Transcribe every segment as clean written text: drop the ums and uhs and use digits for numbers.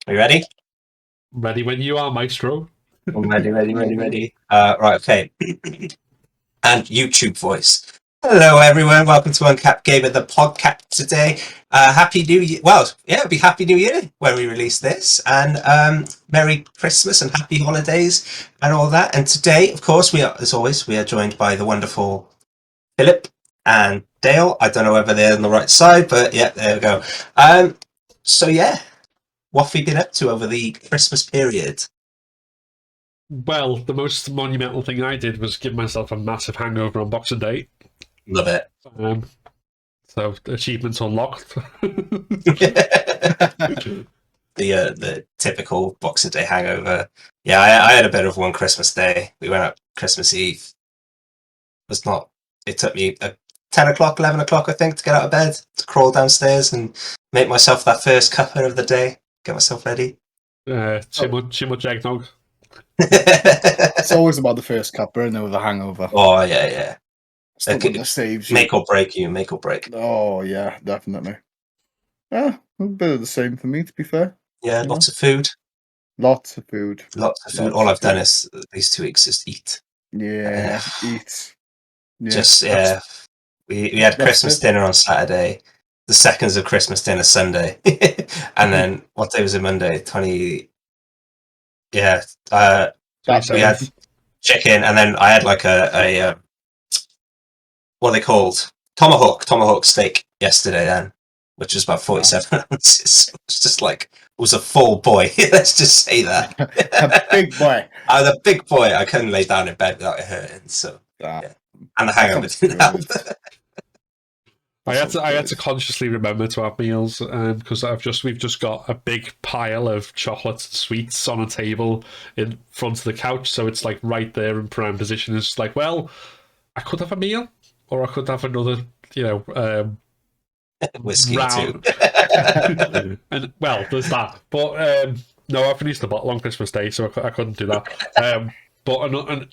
Are you ready? Ready when you are, Maestro. I'm ready. Right, okay. And YouTube voice. Hello, everyone. Welcome to UnCapt Gamer, the podcast today. Happy New Year. Well, yeah, it'll be Happy New Year when we release this. And Merry Christmas and Happy Holidays and all that. And today, of course, as always, we are joined by the wonderful Philip and Dale. I don't know whether they're on the right side, but yeah, there we go. So, yeah, what have we been up to over the Christmas period? Well, the most monumental thing I did was give myself a massive hangover on Boxing Day. Love it. So achievements unlocked. The typical Boxing Day hangover. Yeah, I had a bit of one Christmas Day. We went out Christmas Eve. It took me 10 o'clock, 11 o'clock, I think, to get out of bed, to crawl downstairs and make myself that first cuppa of the day, get myself ready. Too much eggnog. It's always about the first cuppa and the hangover. Oh, yeah. It's the one that saves you. Make or break. Oh, yeah, definitely. Yeah, a bit of the same for me, to be fair. Yeah, lots of food. Lots of food. All I've done is these 2 weeks is eat. Yeah, eat. Yeah. We had Christmas dinner on Saturday. The seconds of Christmas dinner Sunday, and then what day was it? Monday, 20. Yeah, we had chicken, and then I had like a what are they called? Tomahawk steak yesterday. Then, which was about 47 ounces. It's just like it was a full boy. Let's just say that a big boy. I was a big boy. I couldn't lay down in bed without it hurting. So yeah. And the hangover didn't help. I had to consciously remember to have meals because we've just got a big pile of chocolates and sweets on a table in front of the couch, so it's like right there in prime position. It's like, well, I could have a meal, or I could have another, whiskey round. too. And well, there's that. But no, I finished the bottle on Christmas Day, so I couldn't do that. But another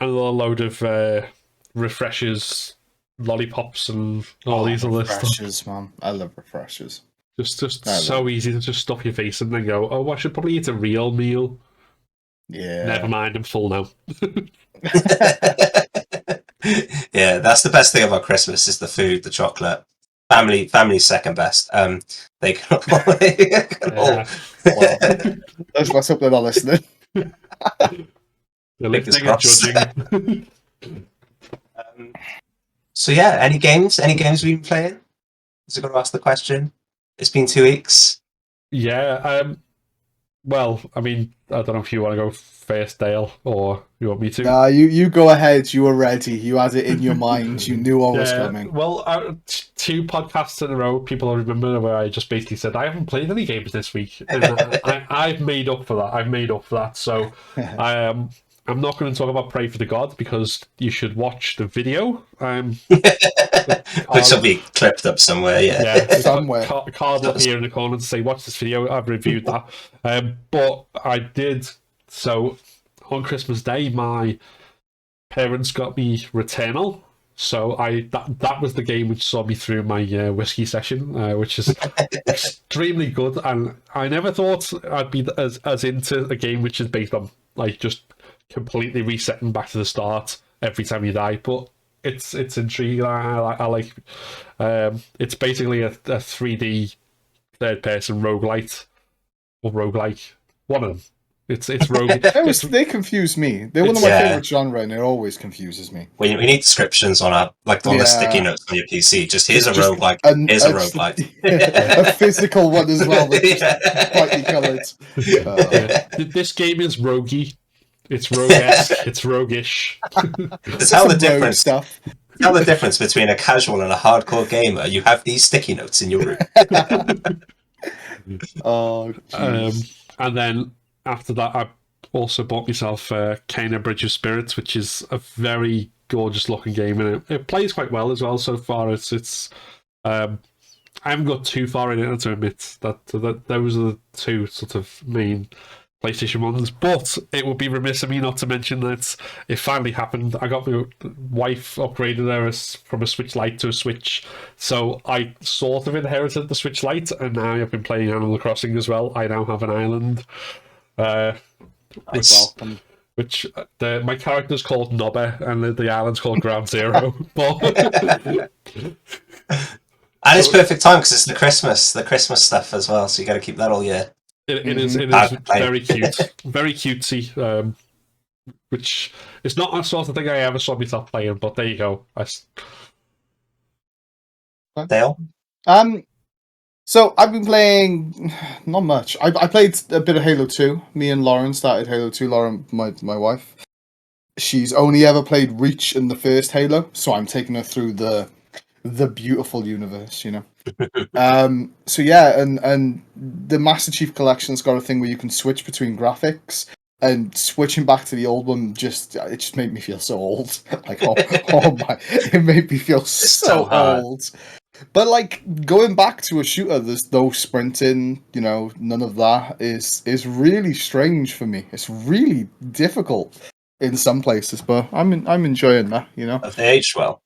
load of refreshers. Lollipops and all these other stuff. Refreshers, man. I love refreshers. Just so easy to just stuff your face and then go, oh, I should probably eat a real meal. Yeah. Never mind, I'm full now. Yeah, that's the best thing about Christmas is the food, the chocolate. Family's second best. They can all... That's what's up with our listening. They're listening and judging. So yeah, any games we've been playing? Is it going to ask the question? It's been 2 weeks. Yeah. Well, I mean, I don't know if you want to go first, Dale, or you want me to. Nah, you go ahead. You were ready. You had it in your mind. You knew what was coming. Well, 2 podcasts in a row, people will remember where I just basically said I haven't played any games this week. And I've made up for that. So I'm not going to talk about Pray for the God because you should watch the video. Which will be clipped up somewhere, yeah. Somewhere. Card up here in the corner to say, watch this video. I've reviewed that. But I did. So on Christmas Day, my parents got me Returnal. So that was the game which saw me through my whiskey session, which is extremely good. And I never thought I'd be as into a game which is based on like just completely resetting back to the start every time you die, but it's intriguing. I like it's basically a 3D third person roguelite or roguelike. One of them. It's rogue. They confuse me. They're one of my favorite genre, and it always confuses me. We need descriptions on the sticky notes on your PC. Just here's a roguelike. Here's a roguelike. A physical one as well. That's slightly coloured. This game is roguey. It's rogue-esque. It's roguish. Tell the difference between a casual and a hardcore gamer. You have these sticky notes in your room. Oh, and then after that, I also bought myself Kena Bridge of Spirits, which is a very gorgeous looking game, and it plays quite well as well so far. It's I haven't got too far in it to admit that those are the 2 sort of main PlayStation 1s, but it would be remiss of me not to mention that it finally happened. I got my wife upgraded her from a Switch Lite to a Switch, so I sort of inherited the Switch Lite, and now I've been playing Animal Crossing as well. I now have an island, Welcome. which my character's called Nobber, and the island's called Ground Zero. But And it's perfect time because it's the Christmas stuff as well. So you got to keep that all year. it is very cute, very cutesy. Which is not a sort of thing I ever saw myself playing, but there you go. Dale? So I've been playing not much. I played a bit of Halo 2. Me and Lauren started Halo 2. Lauren, my wife, she's only ever played Reach in the first Halo, so I'm taking her through the beautiful universe, you know. So yeah, and the Master Chief Collection's got a thing where you can switch between graphics, and switching back to the old one just made me feel so old. Like oh my, it made me feel so old. But like going back to a shooter, there's no sprinting, you know, none of that is really strange for me. It's really difficult in some places, but I'm enjoying that, you know. Have they aged well?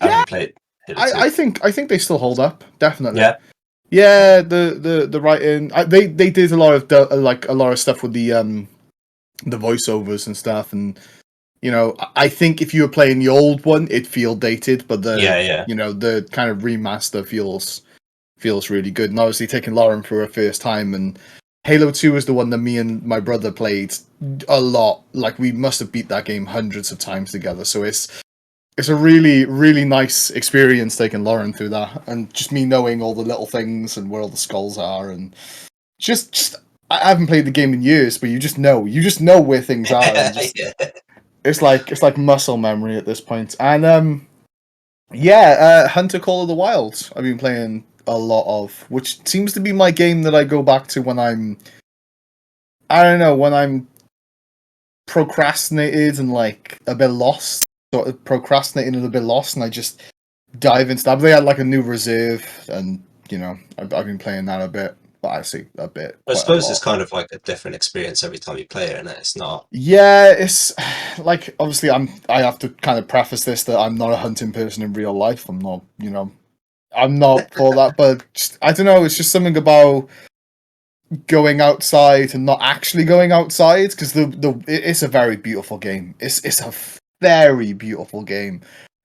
Yeah, played I think they still hold up, definitely. Yeah. Yeah, the writing. They did a lot of a lot of stuff with the voiceovers and stuff, and you know, I think if you were playing the old one, it'd feel dated, but you know, the kind of remaster feels really good. And obviously, taking Lauren for her first time, and Halo 2 is the one that me and my brother played a lot. Like we must have beat that game hundreds of times together. So it's a really, really nice experience taking Lauren through that, and just me knowing all the little things and where all the skulls are, and just I haven't played the game in years, but you just know where things are. And just, it's like muscle memory at this point. And Hunter Call of the Wild I've been playing a lot of, which seems to be my game that I go back to when I'm procrastinated and like a bit lost. Sort of procrastinating and a bit lost, and I just dive into that. They had like a new reserve, and you know, I've been playing that a bit, but I see a bit. I suppose it's kind of like a different experience every time you play it, and it's not. Yeah, it's like obviously I have to kind of preface this that I'm not a hunting person in real life. I'm not, you know, I'm not for that. But just, I don't know. It's just something about going outside and not actually going outside, because it's a very beautiful game. It's a very beautiful game,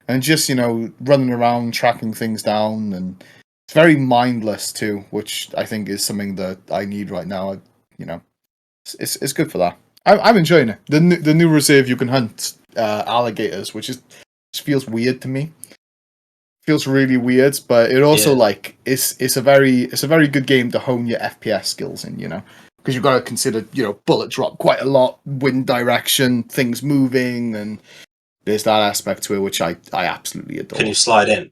and just, you know, running around tracking things down, and it's very mindless too, which I think is something that I need right now. You know, it's good for that. I'm enjoying it. The new reserve, you can hunt alligators, which just feels weird to me. Feels really weird, but it also like it's a very good game to hone your FPS skills in, you know, because you've got to consider, you know, bullet drop quite a lot, wind direction, things moving, and there's that aspect to it which I absolutely adore. Can you slide in?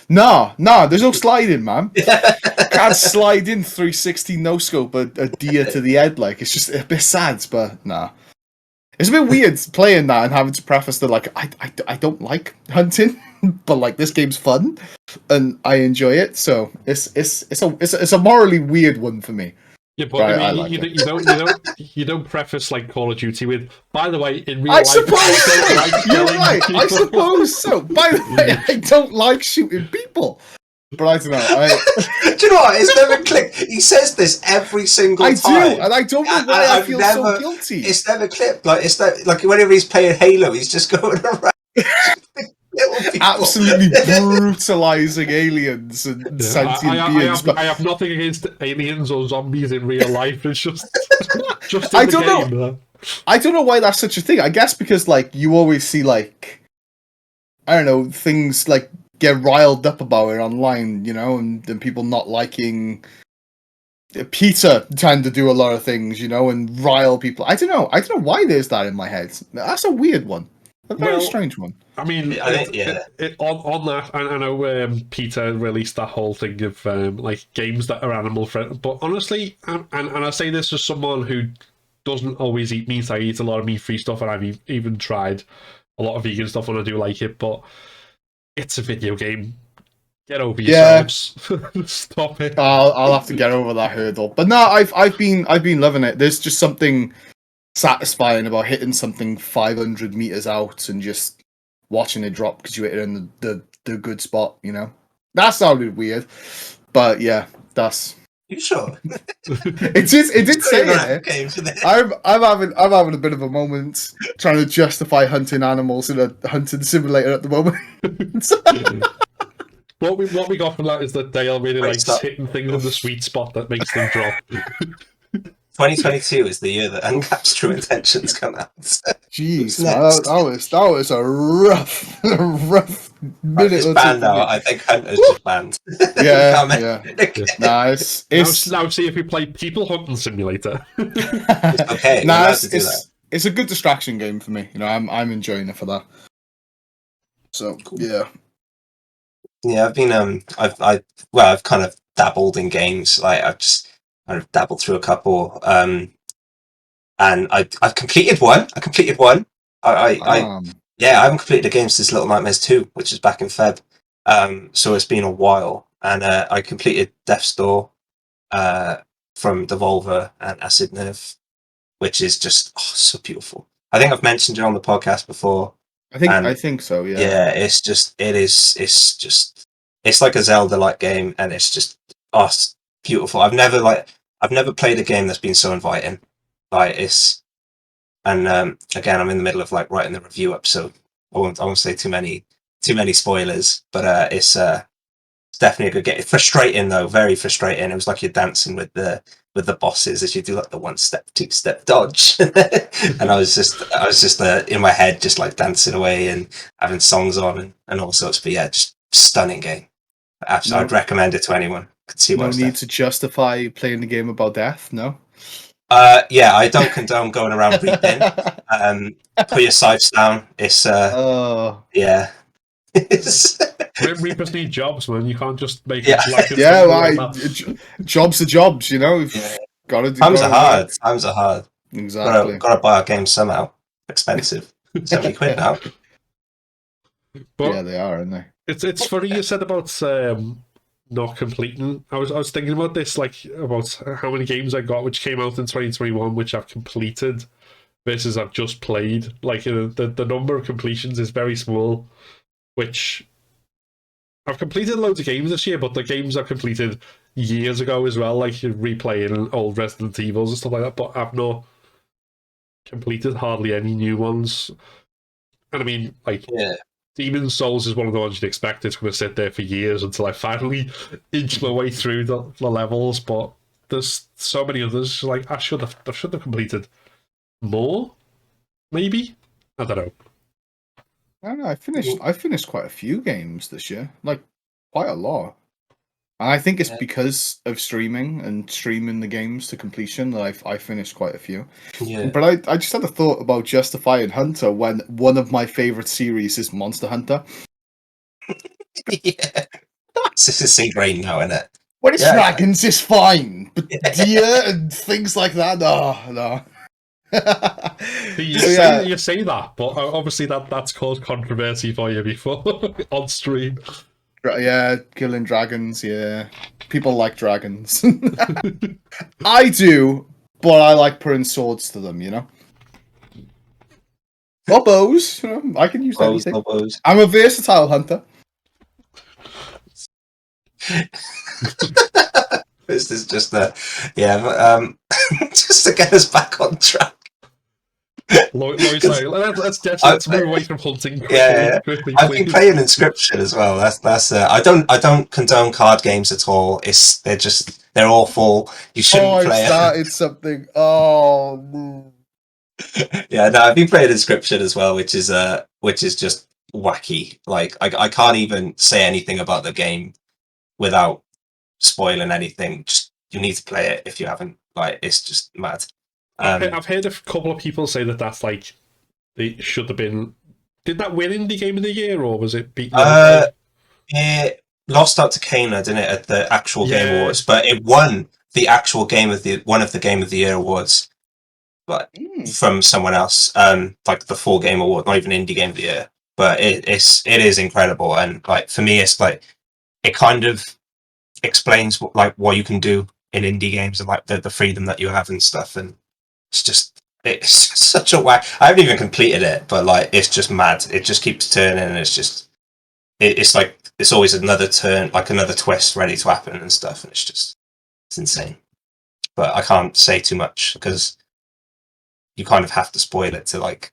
No, there's no sliding, man. Can't slide in 360 no scope a deer to the head. Like, it's just a bit sad, but nah. It's a bit weird playing that and having to preface that, like, I don't like hunting, but like this game's fun and I enjoy it. So it's a morally weird one for me. Yeah, but I mean, you don't preface like Call of Duty with, by the way, in real life. You're right. I suppose so. By the way, I don't like shooting people. But I don't know. Do you know what? It's never clicked. He says this every single time. I do, and I don't know why I feel so guilty. It's never clipped. Like whenever he's playing Halo, he's just going around. Absolutely brutalizing aliens and sentient beings. I have nothing against aliens or zombies in real life. It's just I don't know. I don't know why that's such a thing. I guess because like you always see like, I don't know, things like get riled up about it online, you know, and people not liking Peter trying to do a lot of things, you know, and rile people. I don't know why there's that in my head. That's a weird one. A very strange one. I mean, on that, I know Peter released that whole thing of like games that are animal friendly, but honestly, and I say this as someone who doesn't always eat meat. I eat a lot of meat-free stuff, and I've even tried a lot of vegan stuff, and I do like it, but it's a video game. Get over Yeah. yourselves. Stop it. I'll have to get over that hurdle. But no, I've been loving it. There's just something satisfying about hitting something 500 meters out and just watching it drop because you hit it in the good spot. You know, that sounded weird, but yeah, that's. You sure? It did say it. Game for this. I'm having a bit of a moment trying to justify hunting animals in a hunting simulator at the moment. What we got from that is that Dale really Wait, likes stop. hitting things in the sweet spot that makes them drop. 2022 is the year that UnCapt's True Intentions come out. Jeez, Next. that was a rough minute. It's or two banned for now. me. I think Hunter's just banned. Yeah, Can't make yeah. it again. Nice. Now see if we play People Hunting Simulator. Okay, Nah, we're allowed to do that. it's a good distraction game for me. You know, I'm enjoying it for that. So yeah. Yeah, I've been I've kind of dabbled in games. Like I've just kind of dabbled through a couple. And I've completed one. I I haven't completed a game since Little Nightmares 2, which is back in Feb. So it's been a while, and I completed Death's Door from Devolver and Acid Nerve, which is just so beautiful. I think I've mentioned it on the podcast before. I think so. Yeah. Yeah, it's like a Zelda-like game, and it's beautiful. I've never played a game that's been so inviting. Like again, I'm in the middle of like writing the review up, so I won't say too many spoilers, but it's definitely a good game. It's frustrating though, very frustrating. It was like you're dancing with the bosses as you do like the 1-step, 2-step dodge, and I was just in my head, just like dancing away and having songs on and all sorts. But yeah, just stunning game. Absolutely, I'd recommend it to anyone. Could see no need to justify playing the game about death. No. Yeah, I don't condone going around reading. Put your sights down. It's yeah. Reapers need jobs, man. You can't just make Yeah. Jobs are jobs, you know. Yeah. Gotta do. Times are hard. Exactly. Gotta buy our games somehow. Expensive. £70 now. But yeah, they are, aren't they? It's funny you said about not completing. I was thinking about this, like about how many games I got which came out in 2021 which I've completed versus I've just played. Like the number of completions is very small, which I've completed loads of games this year, but the games I've completed years ago as well, like replaying old Resident Evils and stuff like that, but I've not completed hardly any new ones. And I mean, like, Demon's Souls is one of the ones you'd expect. It's going to sit there for years until I finally inch my way through the levels, but there's so many others. Like, I should have completed more, maybe? I don't know. I don't know. I finished quite a few games this year, like quite a lot. And I think it's because of streaming the games to completion that I finished quite a few. Yeah. But I just had a thought about justifying Hunter when one of my favorite series is Monster Hunter. Yeah. This is ingrained now, isn't it? When it's dragons, it's fine, but deer and things like that, no. You say that, but obviously that's caused controversy for you before on stream. Yeah, killing dragons, yeah. People like dragons. I do, but I like putting swords to them, you know? Or bows, you know? I can use anything. Bows. I'm a versatile hunter. This is just just to get us back on track. Lloyd's like, let's move away from hunting. Quickly, I've been playing Inscription as well. That's I don't condone card games at all. They're awful. You shouldn't play. I started something. Oh no. Yeah, no, I've been playing Inscription as well, which is just wacky. Like I can't even say anything about the game without spoiling anything. Just you need to play it if you haven't. Like it's just mad. I've heard a couple of people say that's like they should have been. Did that win Indie Game of the Year, or was it beaten? It lost out to Kana, didn't it, at the actual Game Awards? But it won the actual one of the Game of the Year awards, but from someone else. Like the full Game Award, not even Indie Game of the Year. But it is incredible, and like for me, it's like it kind of explains what you can do in indie games and like the freedom that you have and stuff. And it's such a whack. I haven't even completed it, but like it's just mad. It just keeps turning, and it's like it's always another turn, like another twist ready to happen and stuff. And it's insane. But I can't say too much because you kind of have to spoil it to like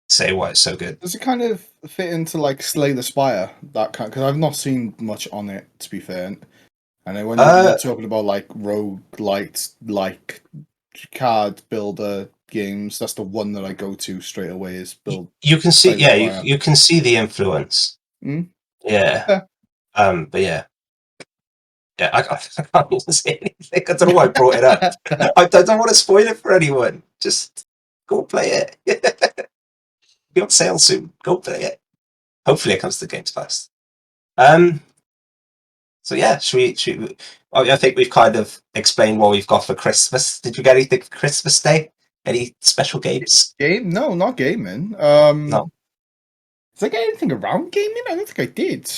say why it's so good. Does it kind of fit into like Slay the Spire, that kind? Because I've not seen much on it, to be fair. And then when you're talking about like roguelite, like card builder games, that's the one that I go to straight away. Is build. You can see, Slay the yeah, Spire. you can see the influence. Mm? Yeah. But yeah. Yeah, I can't even say anything. I don't know why I brought it up. I don't want to spoil it for anyone. Just go play it. Be on sale soon. Go play it. Hopefully it comes to Games Pass. So yeah, should we I think we've kind of explained what we've got for Christmas. Did you get anything for Christmas Day? Any special games? Game? No, not gaming. No. Did I get anything around gaming? I don't think I did.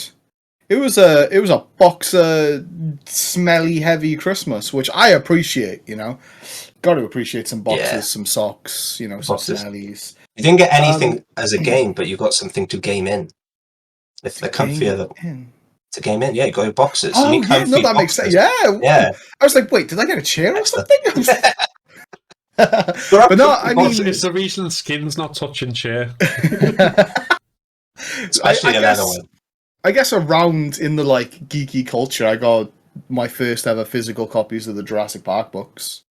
It was a boxer, smelly, heavy Christmas, which I appreciate. You know, got to appreciate some boxers, some socks. You know, some Boxes. smellies. You didn't get anything as a game, but you got something to game in. If they're comfier to game in, yeah, you got your boxes. Oh, you mean yeah, no, that makes sense. Yeah, yeah. I was like, wait, did I get a chair or something? But no, I mean, it's the reason Skin's not touching chair. Especially a leather one. I guess around in the like geeky culture, I got my first ever physical copies of the Jurassic Park books,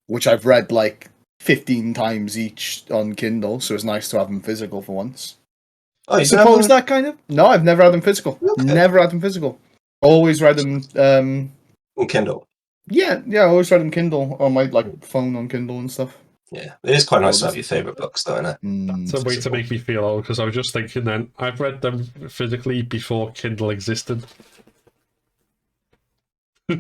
which I've read like 15 times each on Kindle, so it's nice to have them physical for once. Oh, I suppose that kind of. No, I've never had them physical. Okay. Never had them physical. Always read them. On Kindle. Yeah, I always read them Kindle on my like phone on Kindle and stuff. Yeah, it is quite nice to have your favourite books, though, isn't it? It's a way to make me feel old, because I was just thinking then, I've read them physically before Kindle existed. I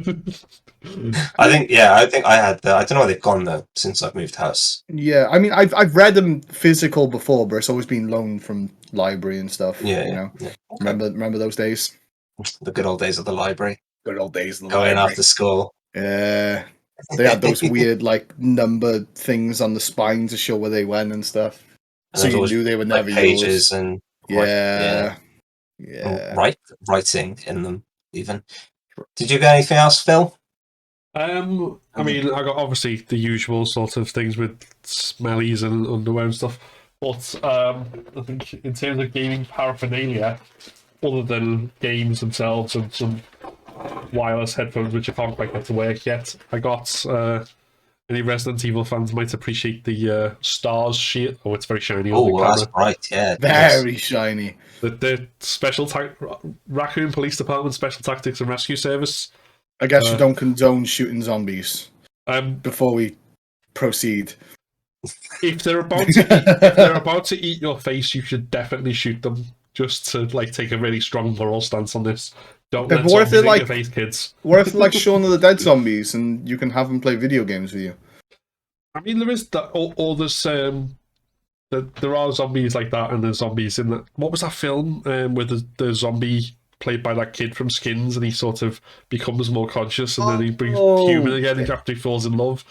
think I had I don't know where they've gone though since I've moved house. Yeah, I mean I've read them physical before, but it's always been loaned from library and stuff. Yeah, you know. Yeah. Okay. Remember those days? The good old days of the library. Good old days of the Going library. after school. Yeah. They had those weird like number things on the spine to show where they went and stuff. And so you knew they were never pages yours. And yeah. Writing in them even. Did you get anything else, Phil? I mean, I got obviously the usual sort of things with smellies and underwear and stuff, but I think in terms of gaming paraphernalia, other than games themselves and some wireless headphones which I can't quite get to work yet, I got any Resident Evil fans might appreciate the stars shield. Oh, it's very shiny on the camera. That's bright, yeah. Very shiny. The special Raccoon Police Department Special Tactics and Rescue Service. I guess you don't condone shooting zombies. Before we proceed, if they're about to eat your face, you should definitely shoot them. Just to like take a really strong moral stance on this. Don't let zombies eat your face, kids. What if they're like Shaun of the Dead zombies, and you can have them play video games with you? I mean, there is that, or there's there are zombies like that, and there's zombies in that. What was that film where the zombie played by that kid from Skins, and he sort of becomes more conscious, and then he becomes human again after he falls in love?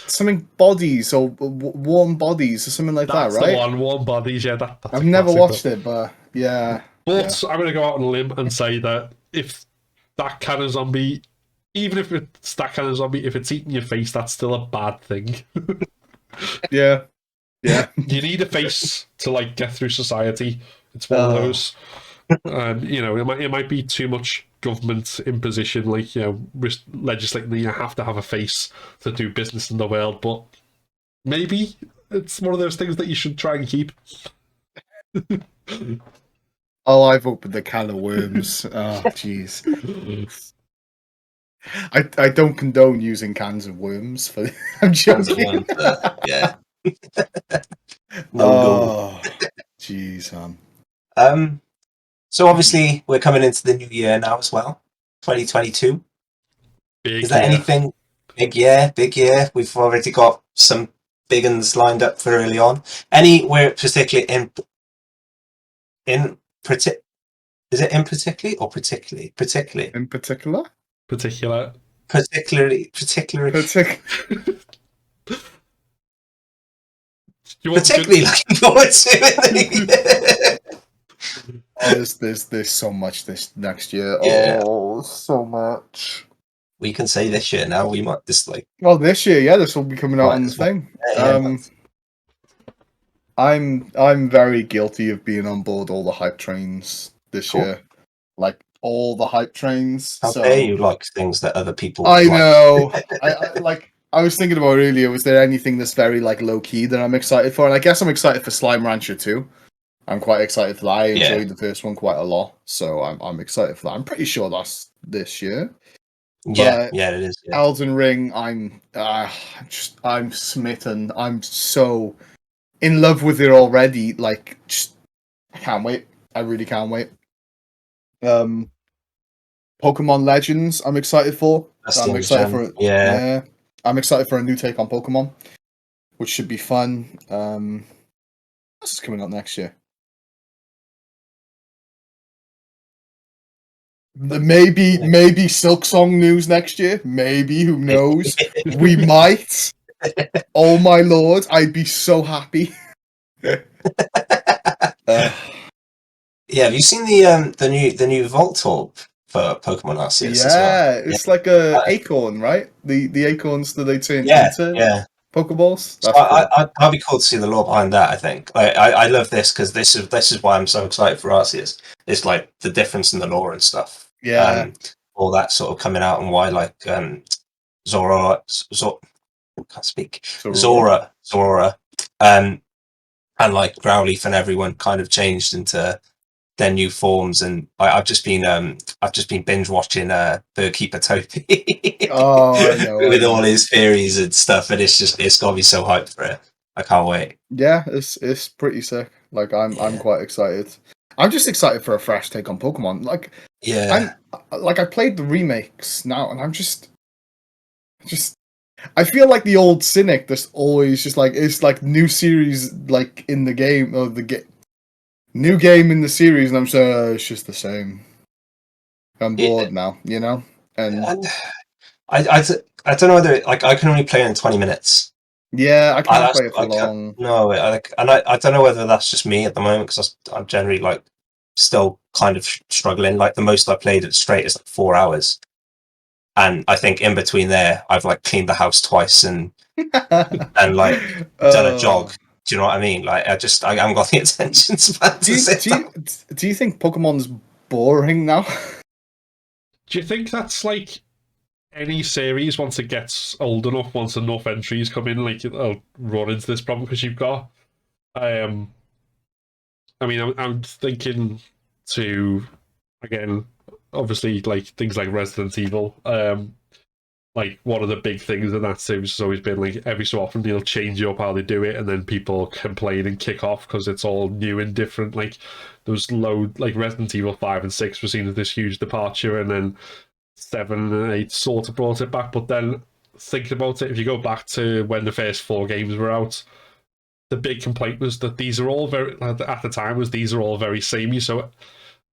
Something Bodies or Warm Bodies or something like that, right? That's the one, Warm Bodies. Yeah, that's I've never watched it, but yeah. But I'm going to go out on a limb and say that if that kind of zombie, even if it's that kind of zombie, if it's eating your face, that's still a bad thing. Yeah. You need a face to like get through society. It's one of those. You know, it might be too much government imposition, like, you know, legislating that you have to have a face to do business in the world. But maybe it's one of those things that you should try and keep. Oh, I've opened the can of worms. Oh, jeez. I don't condone using cans of worms for. I'm joking. Yeah. Oh, jeez, man. So obviously we're coming into the new year now as well, 2022. Is there anything big year? We've already got some big ones lined up for early on. Anywhere particularly Is it in particularly or particularly? Particularly. In particular? Particular. Particularly. Do you want Particularly looking forward to it. Oh, there's so much this next year. Yeah. Oh, so much. We can say this year now. We might just like. Well, this year, yeah, this will be coming out Right, on the as well. thing. Yeah. I'm very guilty of being on board all the hype trains this Cool. year. Like all the hype trains. How So dare you like things that other people I like? know. I was thinking about earlier, was there anything that's very like low key that I'm excited for? And I guess I'm excited for Slime Rancher 2. I'm quite excited for that. I enjoyed the first one quite a lot, so I'm excited for that. I'm pretty sure that's this year. Yeah, But yeah, it is. Yeah. Elden Ring, I'm smitten. I'm so in love with it already. Like, I can't wait. I really can't wait. Pokemon Legends, I'm excited for. That's the I'm only excited gem. for it. Yeah. Yeah, I'm excited for a new take on Pokemon, which should be fun. What's coming up next year? Maybe Silk Song news next year. Maybe, who knows? We might. Oh my lord, I'd be so happy. Yeah, have you seen the new Vault Orb for Pokemon Arceus as well? Yeah, it's like a acorn, right? The acorns that they turn into Yeah. Pokeballs. So That's cool. I'd be cool to see the lore behind that. I think I love this because this is why I'm so excited for Arceus. It's like the difference in the lore and stuff. Yeah. All that sort of coming out and why like Zora, can't speak. Zora, and like Growlithe and everyone kind of changed into their new forms, and I've just been binge watching Birdkeeper Topi Oh, I know. with all his theories and stuff, and it's got me so hyped for it. I can't wait. Yeah, it's pretty sick. Like I'm quite excited. I'm just excited for a fresh take on Pokemon. Like Yeah, I played the remakes now, and I'm just I feel like the old cynic that's always just like it's like new series like in the game or new game in the series, and I'm so it's just the same. I'm bored now, you know. And I don't know whether like I can only play in 20 minutes. yeah, I can't play it for I can't, long. no, I don't know whether that's just me at the moment because I'm generally like still kind of struggling. Like the most I played it straight is like 4 hours, and I think in between there I've like cleaned the house twice and like done a jog. Do you know what I mean? Like I haven't got the attention span to sit down. Do you think Pokemon's boring now? Do you think that's like any series once it gets old enough, once enough entries come in, like it'll run into this problem because you've got, I mean, I'm thinking to again, obviously, like things like Resident Evil. Like one of the big things in that series has always been like every so often they'll change up how they do it, and then people complain and kick off because it's all new and different. Like there was like Resident Evil 5 and 6 were seen as this huge departure, and then 7 and 8 sort of brought it back. But then thinking about it, if you go back to when the first 4 games were out, the big complaint was that these are all very at the time was these are all very samey. So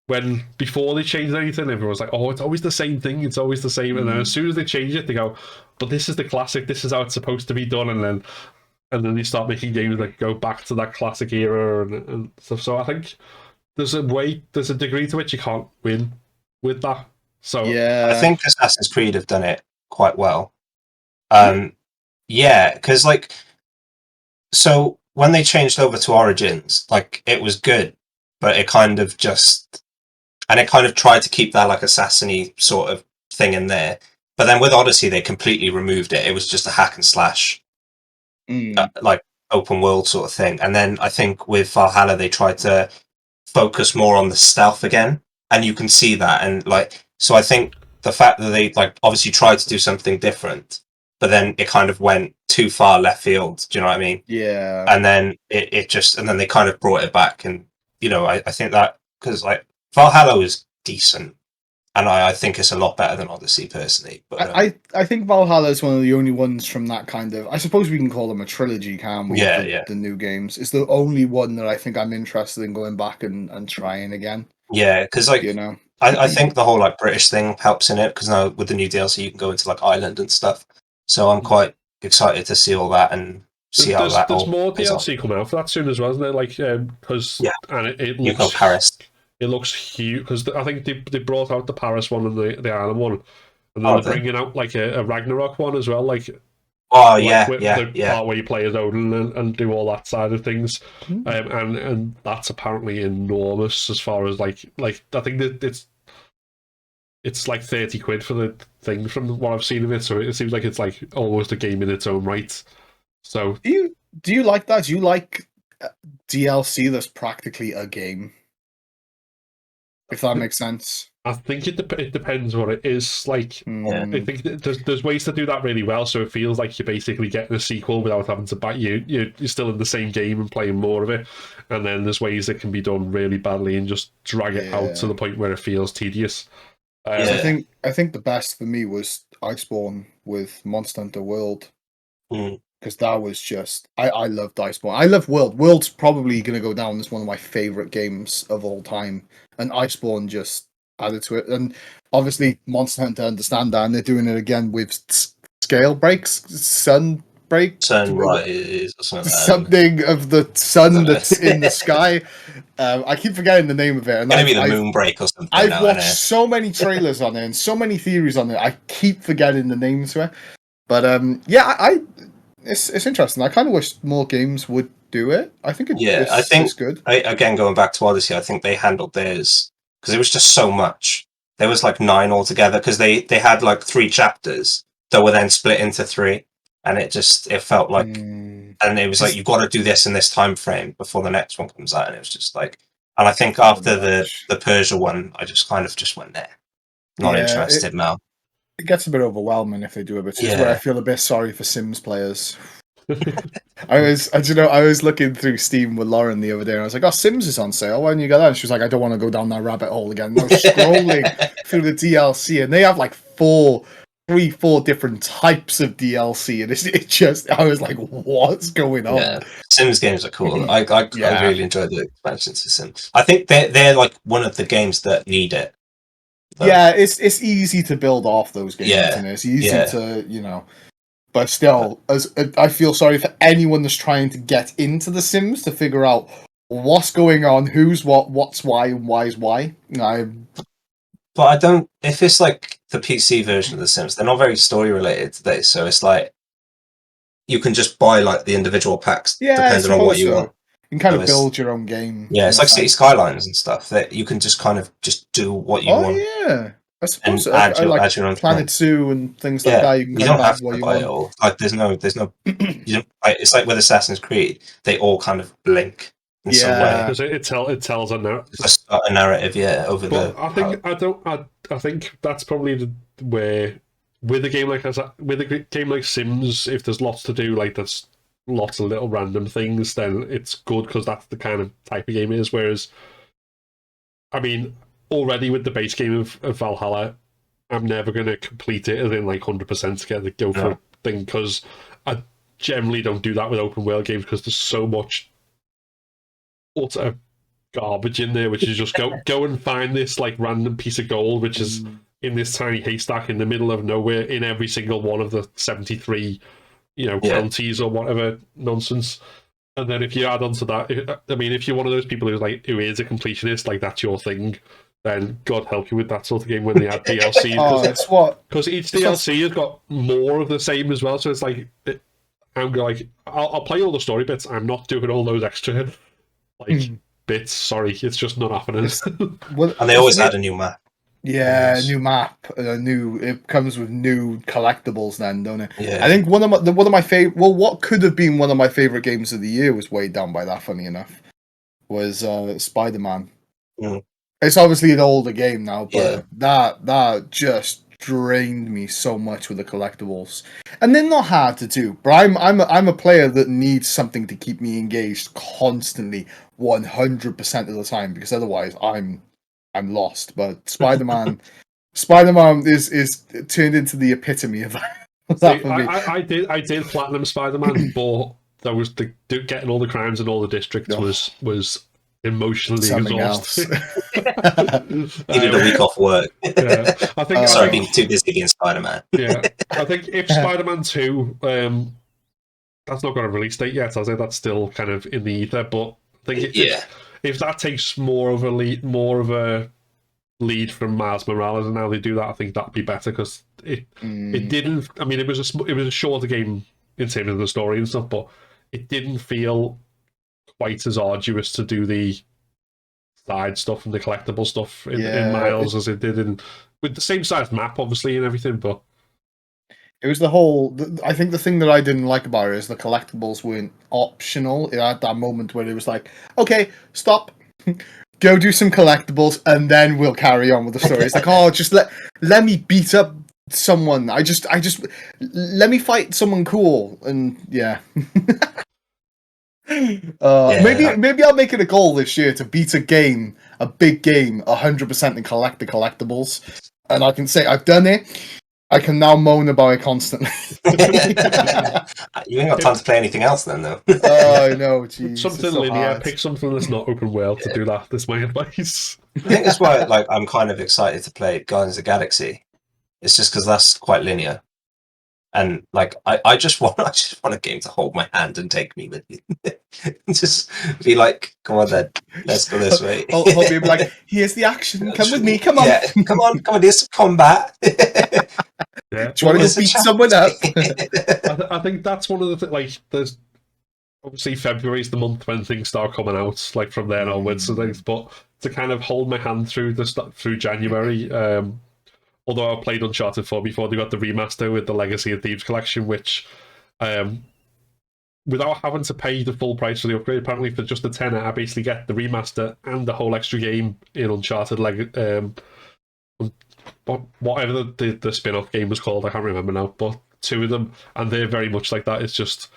when before they changed anything, everyone was like, "Oh, it's always the same thing. It's always the same." And then as soon as they change it, they go, "But this is the classic. This is how it's supposed to be done." And then they start making games that go back to that classic era and stuff. So I think there's a degree to which you can't win with that. So yeah, I think Assassin's Creed have done it quite well. Yeah, because like, so when they changed over to Origins, like it was good, but it kind of tried to keep that like assassin-y sort of thing in there. But then with Odyssey, they completely removed it. It was just a hack and slash, like open world sort of thing. And then I think with Valhalla, they tried to focus more on the stealth again, and you can see that. And like, so I think the fact that they like obviously tried to do something different, but then it kind of went too far left field. Do you know what I mean? Yeah. And then and then they kind of brought it back, and I think that because like Valhalla was decent, and I think it's a lot better than Odyssey personally. But I think Valhalla is one of the only ones from that kind of. I suppose we can call them a trilogy, can we? Yeah, The new games. It's the only one that I think I'm interested in going back and trying again. Yeah, because like You know, I think the whole like British thing helps in it because now with the new DLC you can go into like Ireland and stuff. So I'm quite excited to see all that and see how that There's all more plays out. DLC coming out for that soon as well, isn't there? Like, because Yeah. and it You go looks Paris. it looks huge because I think they brought out the Paris one and the Ireland one, and then Oh, they're bringing out like a Ragnarok one as well, like Oh like yeah, with yeah, the yeah. part where you play as Odin and do all that side of things, Hmm. and that's apparently enormous as far as like I think that it's like 30 quid for the thing from what I've seen of it, so it seems like it's like almost a game in its own right. So do you like that? Do you like DLC that's practically a game? If that makes sense. I think it depends what it is. Like, Yeah. I think there's ways to do that really well, so it feels like you're basically getting a sequel without having to buy you're still in the same game and playing more of it. And then there's ways that can be done really badly and just drag it out to Yeah. the point where it feels tedious. Yeah. I think the best for me was Iceborne with Monster Hunter World. Mm. Because that was just I loved Iceborne. I love World. World's probably gonna go down as one of my favorite games of all time. And Iceborne just added to it. And obviously Monster Hunter understand that, and they're doing it again with scale breaks, sun break, Sunrise or something. something of the sun Dunno. that's in the sky. I keep forgetting the name of it. And Gonna be the moon break or something. I've now, watched innit? so many trailers on it and so many theories on it. I keep forgetting the names to it. But yeah, it's interesting. I kind of wish more games would do it. I think I think it's good. again going back to Odyssey, I think they handled theirs because it was just so much. There was like 9 altogether because they had like 3 chapters that were then split into 3, and it felt like, Mm. and it was like you've got to do this in this time frame before the next one comes out, and it was just like, and I think after the Persia one, I just kind of just went there, not interested now. It gets a bit overwhelming if they do it, but it's where I feel a bit sorry for Sims players. I was looking through Steam with Lauren the other day, and I was like, "Oh, Sims is on sale. Why don't you get that?" And she was like, "I don't want to go down that rabbit hole again." And I was scrolling through the DLC, and they have like 4 different types of DLC, and it just I was like, "What's going on?" Yeah, Sims games are cool. I really enjoy the expansions to Sims. I think they're like one of the games that need it. Though. Yeah, it's easy to build off those games, Yeah, and it's easy to But still, as I feel sorry for anyone that's trying to get into The Sims to figure out what's going on, who's what, what's why, and why's why. But I don't. If it's like the PC version of The Sims, they're not very story related today. So it's like you can just buy like the individual packs depending on what you want. You can kind of build your own game. Yeah, it's like City Skylines and stuff that you can just kind of just do what you want. Oh yeah, I suppose and add your own Planet Zoo and things like that. You can don't have what to you buy want. it all. Like there's no you don't, like, it's like with Assassin's Creed, they all kind of link in some way. Because it tells a narrative. A narrative, over but the. I think I think that's probably where with a game like Sims, if there's lots to do, like there's lots of little random things, then it's good because that's the kind of type of game it is. Whereas, I mean, already with the base game of Valhalla, I'm never going to complete it as in like 100% to get the go for thing because I generally don't do that with open world games because there's so much utter garbage in there, which is just go and find this like random piece of gold, which is in this tiny haystack in the middle of nowhere in every single one of the 73, counties or whatever nonsense. And then if you add on to that, I mean, if you're one of those people who is a completionist, like that's your thing, then God help you with that sort of game when they add DLC. Because each DLC has got more of the same as well. So it's like, I'll play all the story bits. I'm not doing all those extra bits. Sorry, it's just not happening. And they always add a new map. Yeah, new map, it comes with new collectibles then, don't it? Yeah. I think one of my favorite, what could have been one of my favorite games of the year was weighed down by that, funny enough, was Spider-Man. Mm. It's obviously an older game now, but that just drained me so much with the collectibles. And they're not hard to do, but I'm a player that needs something to keep me engaged constantly 100% of the time, because otherwise I'm lost. But Spider-Man is turned into the epitome of that for me. I did platinum Spider-Man, but that was getting all the crowns and all the districts was emotionally Something else. exhausted. Needed a week off work. Yeah, I think. Sorry, I being think too busy being Spider-Man. yeah, I think if Spider-Man 2, that's not got a release date yet. I'll say that's still kind of in the ether. But I think Yeah. if that takes more of a lead from Miles Morales, and how they do that, I think that'd be better because it didn't. I mean, it was a shorter game in terms of the story and stuff, but it didn't feel quite as arduous to do the side stuff and the collectible stuff in Miles as it did with the same size map, obviously, and everything. But it was the whole. I think the thing that I didn't like about it is the collectibles weren't optional. It had that moment where it was like, okay, stop, go do some collectibles, and then we'll carry on with the story. It's like, oh, just let me beat up someone. I just let me fight someone cool, and yeah. Maybe I'll make it a goal this year to beat a big game, 100% and collect the collectibles, and I can say I've done it. I can now moan about it constantly. You ain't got time to play anything else then, though. Oh, I know, jeez. Something so linear. hard. Pick something that's not open world to do that. That's my advice. I think that's why I'm kind of excited to play Guardians of the Galaxy. It's just because that's quite linear. And I just want a game to hold my hand and take me with you. Just be like, come on then, let's go this way. I'll be like, here's the action. Come with me. Come on. Yeah, come on. Here's some combat. Yeah. Do you want to go beat someone up? I think that's one of the things. Like, there's obviously February is the month when things start coming out, like from then onwards and things. But to kind of hold my hand through January. Although I played Uncharted 4 before, they got the remaster with the Legacy of Thieves collection, which, without having to pay the full price for the upgrade, apparently for just a tenner, I basically get the remaster and the whole extra game in Uncharted, whatever the spin-off game was called, I can't remember now, but two of them, and they're very much like that. It's just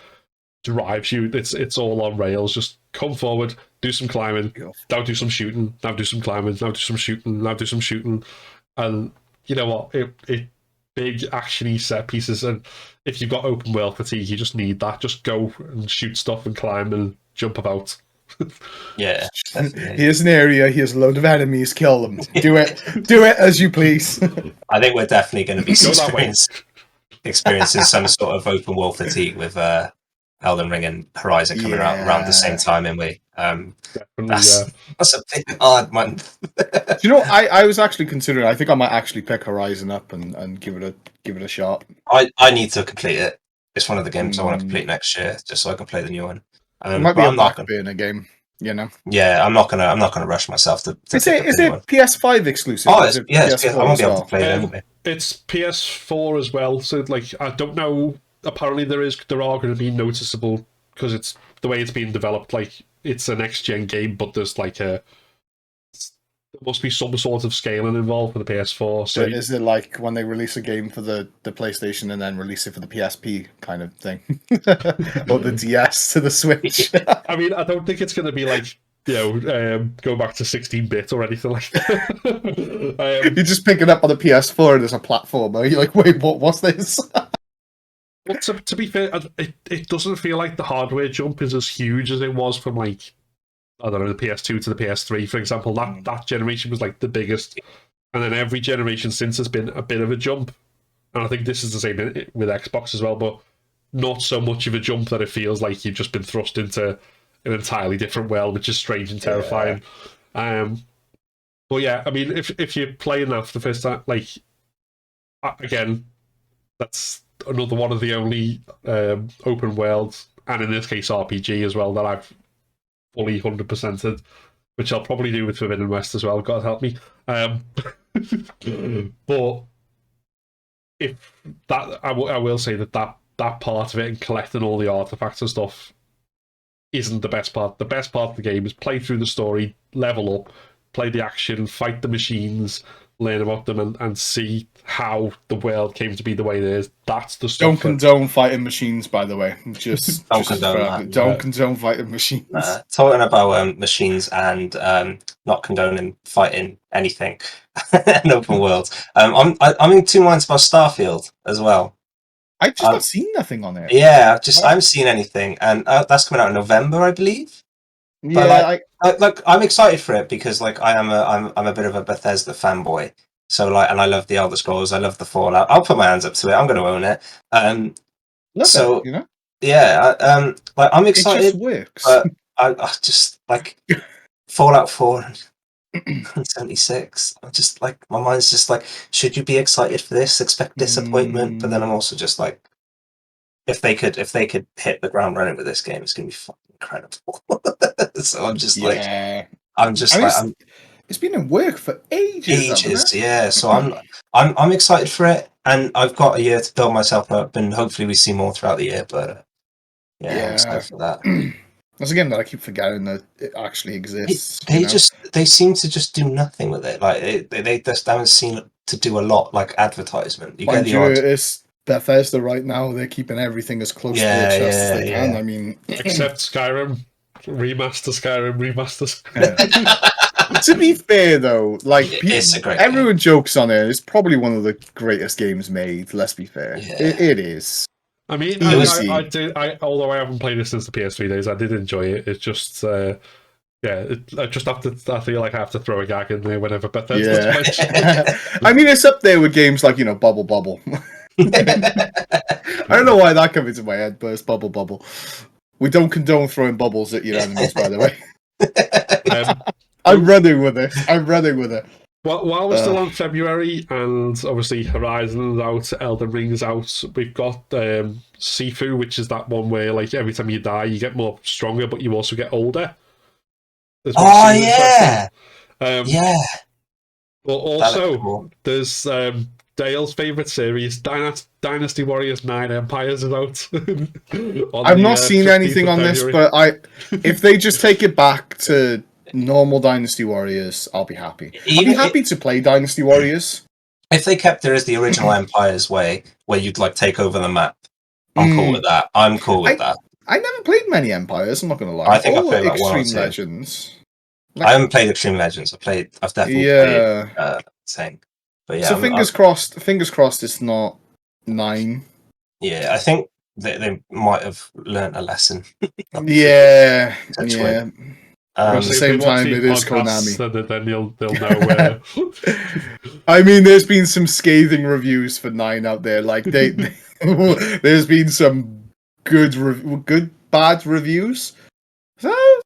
drives you. It's all on rails. Just come forward, do some climbing, now do some shooting, now do some climbing, now do some shooting, now do some shooting, and you know what? It big actiony set pieces, and if you've got open world fatigue, you just need that. Just go and shoot stuff and climb and jump about. Yeah. Definitely. Here's an area. Here's a load of enemies. Kill them. Do it as you please. I think we're definitely going to be experiencing some sort of open world fatigue with Elden Ring and Horizon coming out around the same time, and we. That's a big hard month. Do you know? I was actually considering. I think I might actually pick Horizon up and give it a shot. I need to complete it. It's one of the games I want to complete next year, just so I can play the new one. It might be a back burner game, you know. Yeah, I'm not gonna rush myself to. Is it PS5 exclusive? Oh, I won't be able to play it anyway. It's PS4 as well. So I don't know. Apparently there are going to be noticeable, because it's the way it's being developed. Like, it's a next gen game, but there's there must be some sort of scaling involved for the PS4. So is it like when they release a game for the PlayStation and then release it for the PSP kind of thing, or the DS to the Switch? I mean, I don't think it's going to be like, go back to 16-bit or anything like that. You just pick it up on the PS4 and there's a platformer. You're like, wait, what's this? But to be fair, it doesn't feel like the hardware jump is as huge as it was from, like, I don't know, the PS2 to the PS3, for example. That generation was like the biggest, and then every generation since has been a bit of a jump. And I think this is the same with Xbox as well, but not so much of a jump that it feels like you've just been thrust into an entirely different world, which is strange and terrifying. Yeah. But yeah, I mean, if you're playing that for the first time, like, again, that's another one of the only open worlds, and in this case RPG as well, that I've fully 100%ed, which I'll probably do with Forbidden West as well, God help me. But if that, I will say that part of it and collecting all the artifacts and stuff isn't the best part. The best part of the game is play through the story, level up, play the action, fight the machines, learn about them, and see how the world came to be the way it is. That's the stuff. Don't condone fighting machines, by the way. Just don't condone fighting machines. Talking about machines and not condoning fighting anything in open world. I'm in two minds about Starfield as well. I just not seen nothing on there. Yeah, I haven't seen anything, and that's coming out in November, I believe. Yeah, Like I'm excited for it because like I'm a bit of a Bethesda fanboy. So like, and I love the Elder Scrolls. I love the Fallout. I'll put my hands up to it. I'm going to own it. love it. So You know, yeah, like I'm it just excited, works. but I just like Fallout 4 and 76. I'm just like my mind's just like, should you be excited for this? Expect disappointment. But then I'm also just like, if they could hit the ground running with this game, it's gonna be fucking incredible. So I'm just like, Yeah, I'm just I mean, like, I'm it's been in work for ages, hasn't ages, it? yeah. So I'm excited for it, and I've got a year to build myself up, and hopefully we see more throughout the year. But yeah, I'm Yeah. excited for that. That's a game that I keep forgetting that it actually It, exists. they just they seem to just do nothing with it. Like they just haven't seen to do a lot like advertisement. You get Mind the you, odd, it's Bethesda right now. They're keeping everything as close to the yeah, chest as yeah, they can. yeah. I mean, Except Skyrim. Remaster Skyrim. to be fair though, like It's a great everyone jokes on it. It's probably one of the greatest games made. Let's be fair, Yeah. it is. I mean, Easy. I did. Although I haven't played it since the PS3 days, I did enjoy it. It's just, yeah, I just have to. I feel like I have to throw a gag in there whenever Bethesda's mentioned. Yeah, I mean, it's up there with games like Bubble Bubble. I don't know why that came into my head, but it's Bubble Bubble. We don't condone throwing bubbles at your enemies, by the way. I'm running with it. I'm running with it. Well, while we're still on February, and obviously Horizon's out, Elden Ring's out, we've got Sifu, which is that one where like every time you die, you get more stronger, but you also get older. Oh yeah, yeah. But also, cool. there's Dale's favourite series, Dynasty Warriors 9 Empires is out. I've not seen anything on this, but if they just take it back to normal Dynasty Warriors, I'll be happy. I'll be happy to play Dynasty Warriors. If they kept there as the original Empire's way, where you'd like take over the map, I'm cool with that. I'm cool with that. I never played many Empires. I'm not going to lie. I think I played like one or Extreme two. Legends. I haven't played Extreme Legends. I've definitely played thing. But yeah, so fingers crossed. Fingers crossed. It's not 9. Yeah, I think they might have learnt a lesson. Yeah. At the same time, it is Konami. Then they'll know where. I mean, there's been some scathing reviews for 9 out there. Like there's been some bad reviews.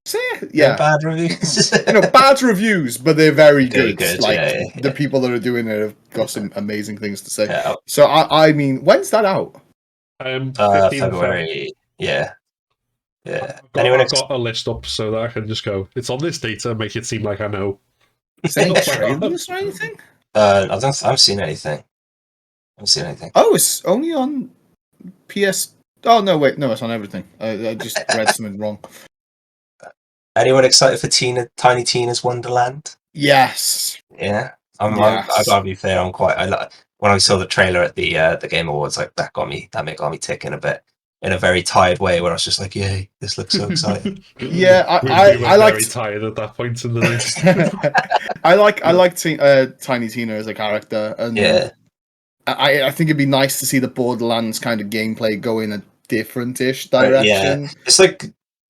So yeah, bad reviews. Bad reviews, but they're very good. Good, the people that are doing it have got some amazing things to say. Yeah. So I mean, when's that out? 15th February. Yeah. I've got a list up so that I can just go, it's on this data, make it seem like I know. Is there any trailers or anything? I've seen anything. Oh, it's only on PS. Oh no, wait, no, it's on everything. I just read something wrong. Anyone excited for Tiny Tina's Wonderland? Yes. Yeah. I gotta be fair. When I saw the trailer at the Game Awards, like that got me ticking a bit in a very tired way. Where I was just like, "Yay, this looks so exciting." Yeah, I like very tired at that point in the race. I like Tiny Tina as a character, and yeah, I think it'd be nice to see the Borderlands kind of gameplay go in a different-ish direction. Yeah, it's like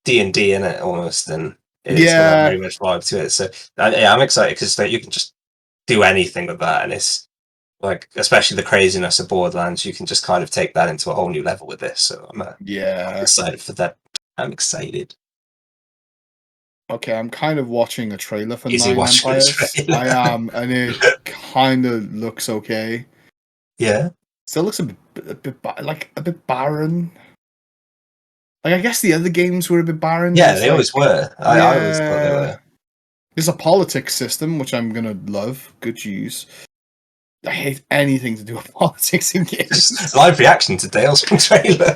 D&D in it almost, and it's got very much vibe to it. So I'm excited because you can just do anything with that, and it's like, especially the craziness of Borderlands, you can just kind of take that into a whole new level with this. So I'm excited for that. I'm excited. Okay, I'm kind of watching a trailer for 9 Empires. I am, and it kind of looks okay. Yeah, still looks a bit barren. Like, I guess the other games were a bit barren. Yeah, they always were. I always thought they were. There's a politics system, which I'm gonna love. Good use. I hate anything to do with politics in games. Live reaction to Dale's trailer.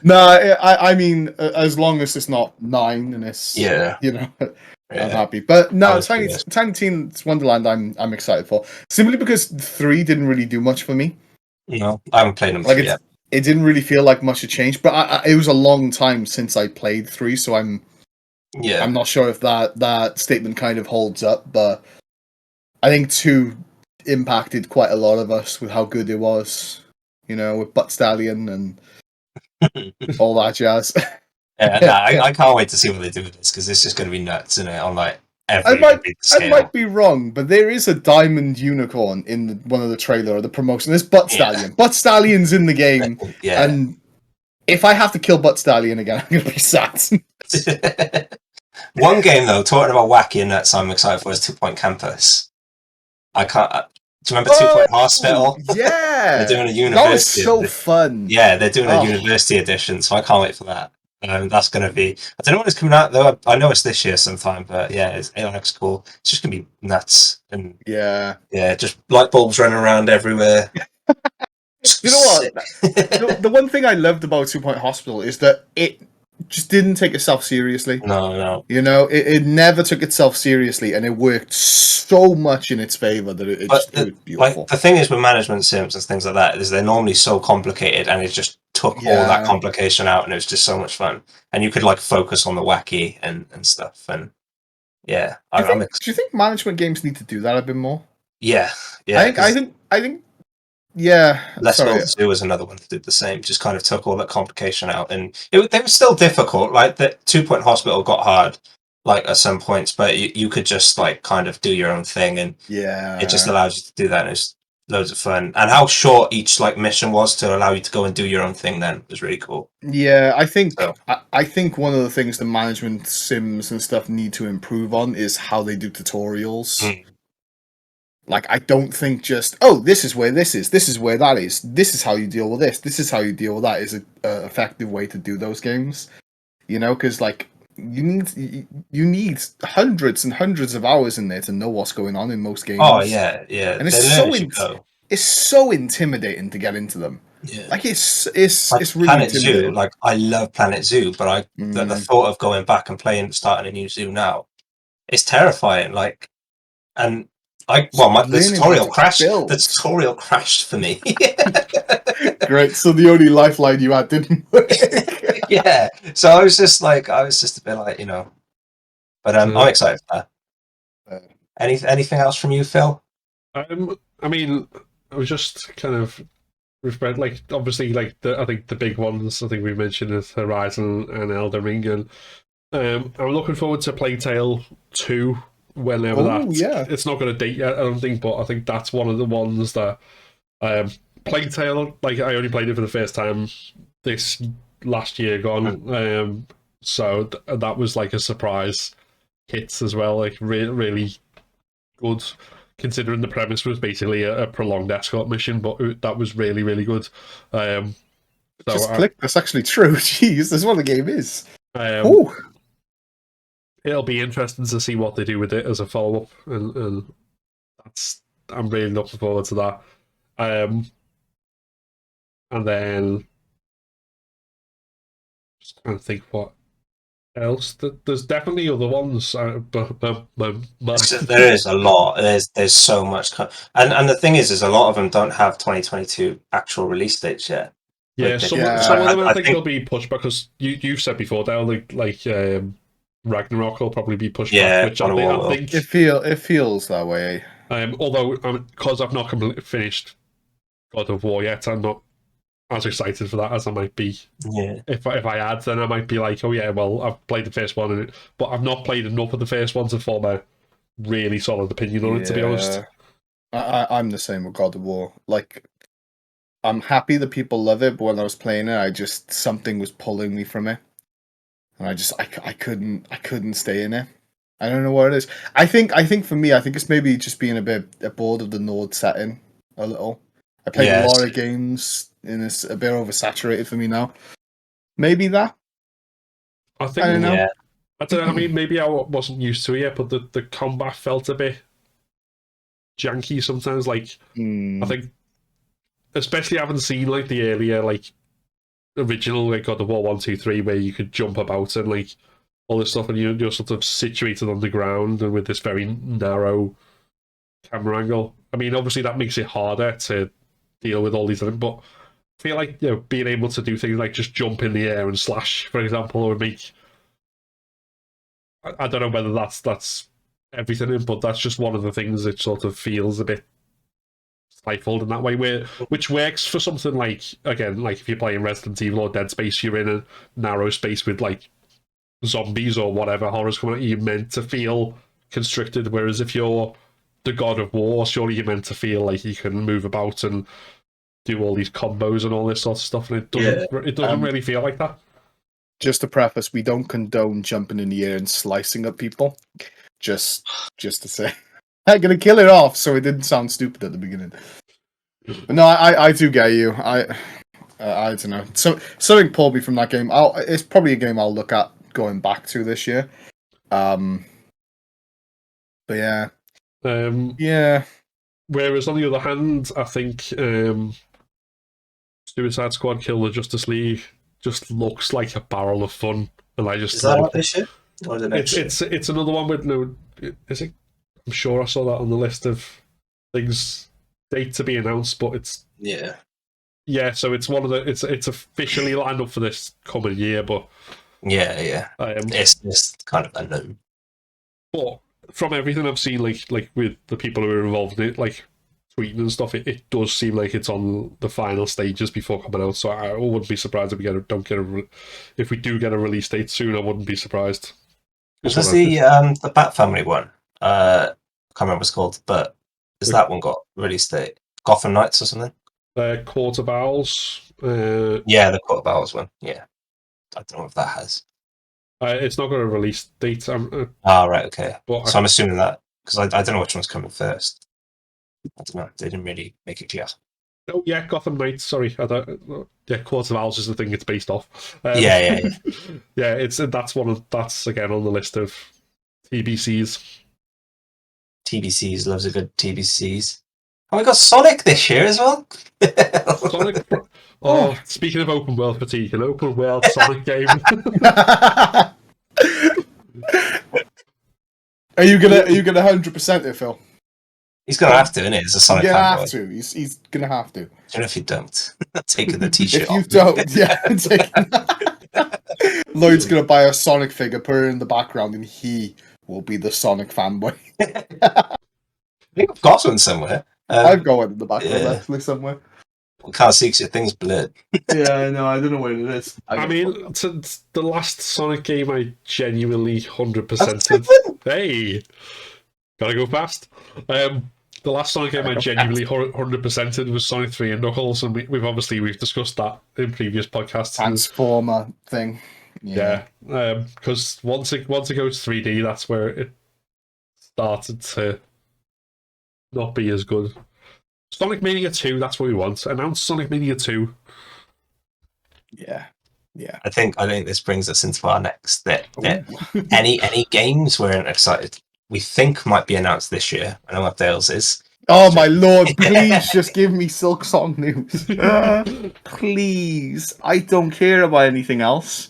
No, I mean, as long as it's not 9 and it's I'm happy. But no, Tiny Tina's Wonderland, I'm excited for, simply because 3 didn't really do much for me. No, I haven't played them yet. It didn't really feel like much had changed, but it was a long time since I played 3, so I'm not sure if that statement kind of holds up. But I think 2 impacted quite a lot of us with how good it was, with Butt Stallion and all that jazz. Yeah, nah, I can't wait to see what they do with this because it's just going to be nuts, isn't it? On like every I scale. might be wrong, but there is a diamond unicorn in one of the trailer or the promotion. There's Butt Stallion. Butt Stallion's in the game, Yeah. and if I have to kill Butt Stallion again, I'm gonna be sad. One game though, talking about wacky and nuts, I'm excited for is 2 Point Campus. I can't. Do you remember 2 Point Hospital? Yeah, They're doing a university. that was so fun. Yeah, they're doing a Oh. university edition, so I can't wait for that. That's going to be. I don't know when it's coming out though. I know it's this year sometime, but yeah, it looks cool. It's just going to be nuts and Yeah. just light bulbs running around everywhere. You know what? The one thing I loved about 2 Point Hospital is that it just didn't take itself seriously. No. You know, it never took itself seriously, and it worked so much in its favor that it was beautiful. Like the thing is with management sims and things like that is they're normally so complicated, and it just took all that complication out, and it was just so much fun. And you could like focus on the wacky and stuff. And yeah, do you think management games need to do that a bit more? Yeah. I think. Yeah. Let's Build Zoo was another one that did the same. Just kind of took all that complication out, and they were still difficult. Like the 2 Point Hospital got hard, like at some points, but you could just like kind of do your own thing, and it just allows you to do that. And it's loads of fun, and how short each like mission was to allow you to go and do your own thing. Then was really cool. Yeah, I think I think one of the things the management sims and stuff need to improve on is how they do tutorials. Like, I don't think just, this is where this is where that is, this is how you deal with this is how you deal with that is a effective way to do those games. You know, because, like, you need hundreds and hundreds of hours in there to know what's going on in most games. Oh, yeah. And it's so intimidating to get into them. Yeah. Like, it's really Planet intimidating. Zoo, like, I love Planet Zoo, but the thought of going back and starting a new zoo now, it's terrifying, like, and the tutorial crashed. The tutorial crashed for me. Great. So the only lifeline you had didn't work. Yeah. So I was just a bit like, you know. But I'm excited for that. Anything else from you, Phil? I mean, I was just kind of read, like, obviously, like I think the big ones I think we mentioned is Horizon and Elden Ring, and I'm looking forward to Plague Tale 2. Whenever it's not going to date yet, I don't think, but I think that's one of the ones that Plague Tale, like, I only played it for the first time this last year gone, so that was like a surprise hit as well, like really good, considering the premise was basically a prolonged escort mission, but that was really, really good. That's actually true. Jeez, that's what the game is. It'll be interesting to see what they do with it as a follow-up, and I'm really looking forward to that. And then just trying to think what else. There's definitely other ones, but there is a lot. There's so much, and the thing is a lot of them don't have 2022 actual release dates yet. Yeah, some of them I think they'll be pushed because you've said before, Dale, like Ragnarok will probably be pushed back, which I think it feels that way. Although because I've not completely finished God of War yet, I'm not as excited for that as I might be. Yeah. If I had, then I might be like, oh yeah, well, I've played the first one, but I've not played enough of the first one to form a really solid opinion on it, to be honest. I'm the same with God of War. Like, I'm happy that people love it, but when I was playing it, something was pulling me from it. And I couldn't stay in it. I don't know what it is. I think for me, it's maybe just being a bit bored of the Nord setting a little. I played a lot of games and it's a bit oversaturated for me now. Maybe that. I don't know. Yeah. I don't know. I mean, maybe I wasn't used to it yet, but the combat felt a bit janky sometimes. Like, I think, especially having seen like the earlier like original like God of War 1, 2, 3, where you could jump about and like all this stuff, and you're sort of situated on the ground and with this very narrow camera angle. I mean, obviously that makes it harder to deal with all these things, but I feel like, you know, being able to do things like just jump in the air and slash, for example, or make, I don't know whether that's everything, but that's just one of the things that sort of feels a bit stifled in that way, which works for something like, again, like if you're playing Resident Evil or Dead Space, you're in a narrow space with like zombies or whatever horrors coming at you, you're meant to feel constricted, whereas if you're the God of War, surely you're meant to feel like you can move about and do all these combos and all this sort of stuff, and it doesn't really feel like that. Just to preface, we don't condone jumping in the air and slicing at people. Just to say, I'm gonna kill it off, so it didn't sound stupid at the beginning. But no, I do get you. I don't know. So something pulled me from that game. It's probably a game I'll look at going back to this year. But yeah. Yeah. Whereas on the other hand, I think Suicide Squad Kill the Justice League just looks like a barrel of fun, and I just is that out this year? Or the next year? It's another one with no. Is it? I'm sure I saw that on the list of things date to be announced, but it's yeah. So it's one of the it's officially lined up for this coming year, but it's kind of unknown. But from everything I've seen, like with the people who are involved in it, like tweeting and stuff, it does seem like it's on the final stages before coming out. So I wouldn't be surprised if if we do get a release date soon. I wouldn't be surprised. Was the Bat Family one? I can't remember what it's called, but that one got release date? Gotham Knights or something? Court of Owls. Yeah, the Court of Owls one. Yeah, I don't know if that has. It's not got a release date. Right, okay. But so I'm assuming that because I don't know which one's coming first. I don't know. They didn't really make it clear. Oh yeah, Gotham Knights. Sorry, Court of Owls is the thing it's based off. Yeah. Yeah. That's again on the list of TBCs. TBCs loves a good TBCs. Oh, we got Sonic this year as well. Sonic. Speaking of open world fatigue, an open world Sonic game. Are you gonna 100% it, Phil? He's gonna have to, isn't it? It's a Sonic fanboy. He's gonna have to. Even if you don't, taking the t-shirt if you don't, Lloyd's gonna buy a Sonic figure, put it in the background, and he will be the Sonic fanboy. I think I've got one somewhere. I've got one in the background actually somewhere. We can't see because your thing's blurred. Yeah, I know. I don't know where it is. I mean, the last Sonic game I genuinely 100%. Hey, gotta go fast. The last Sonic game I genuinely 100%ed was Sonic 3 and Knuckles, and we've discussed that in previous podcasts. Transformer thing. Yeah, because once it goes 3D, that's where it started to not be as good. Sonic Mania 2, that's what we want. Announce Sonic Mania 2. Yeah. I think this brings us into our next bit. Any games we're excited we think might be announced this year. I know what Dale's is. Oh my lord, please just give me Silk Song news. Please. I don't care about anything else.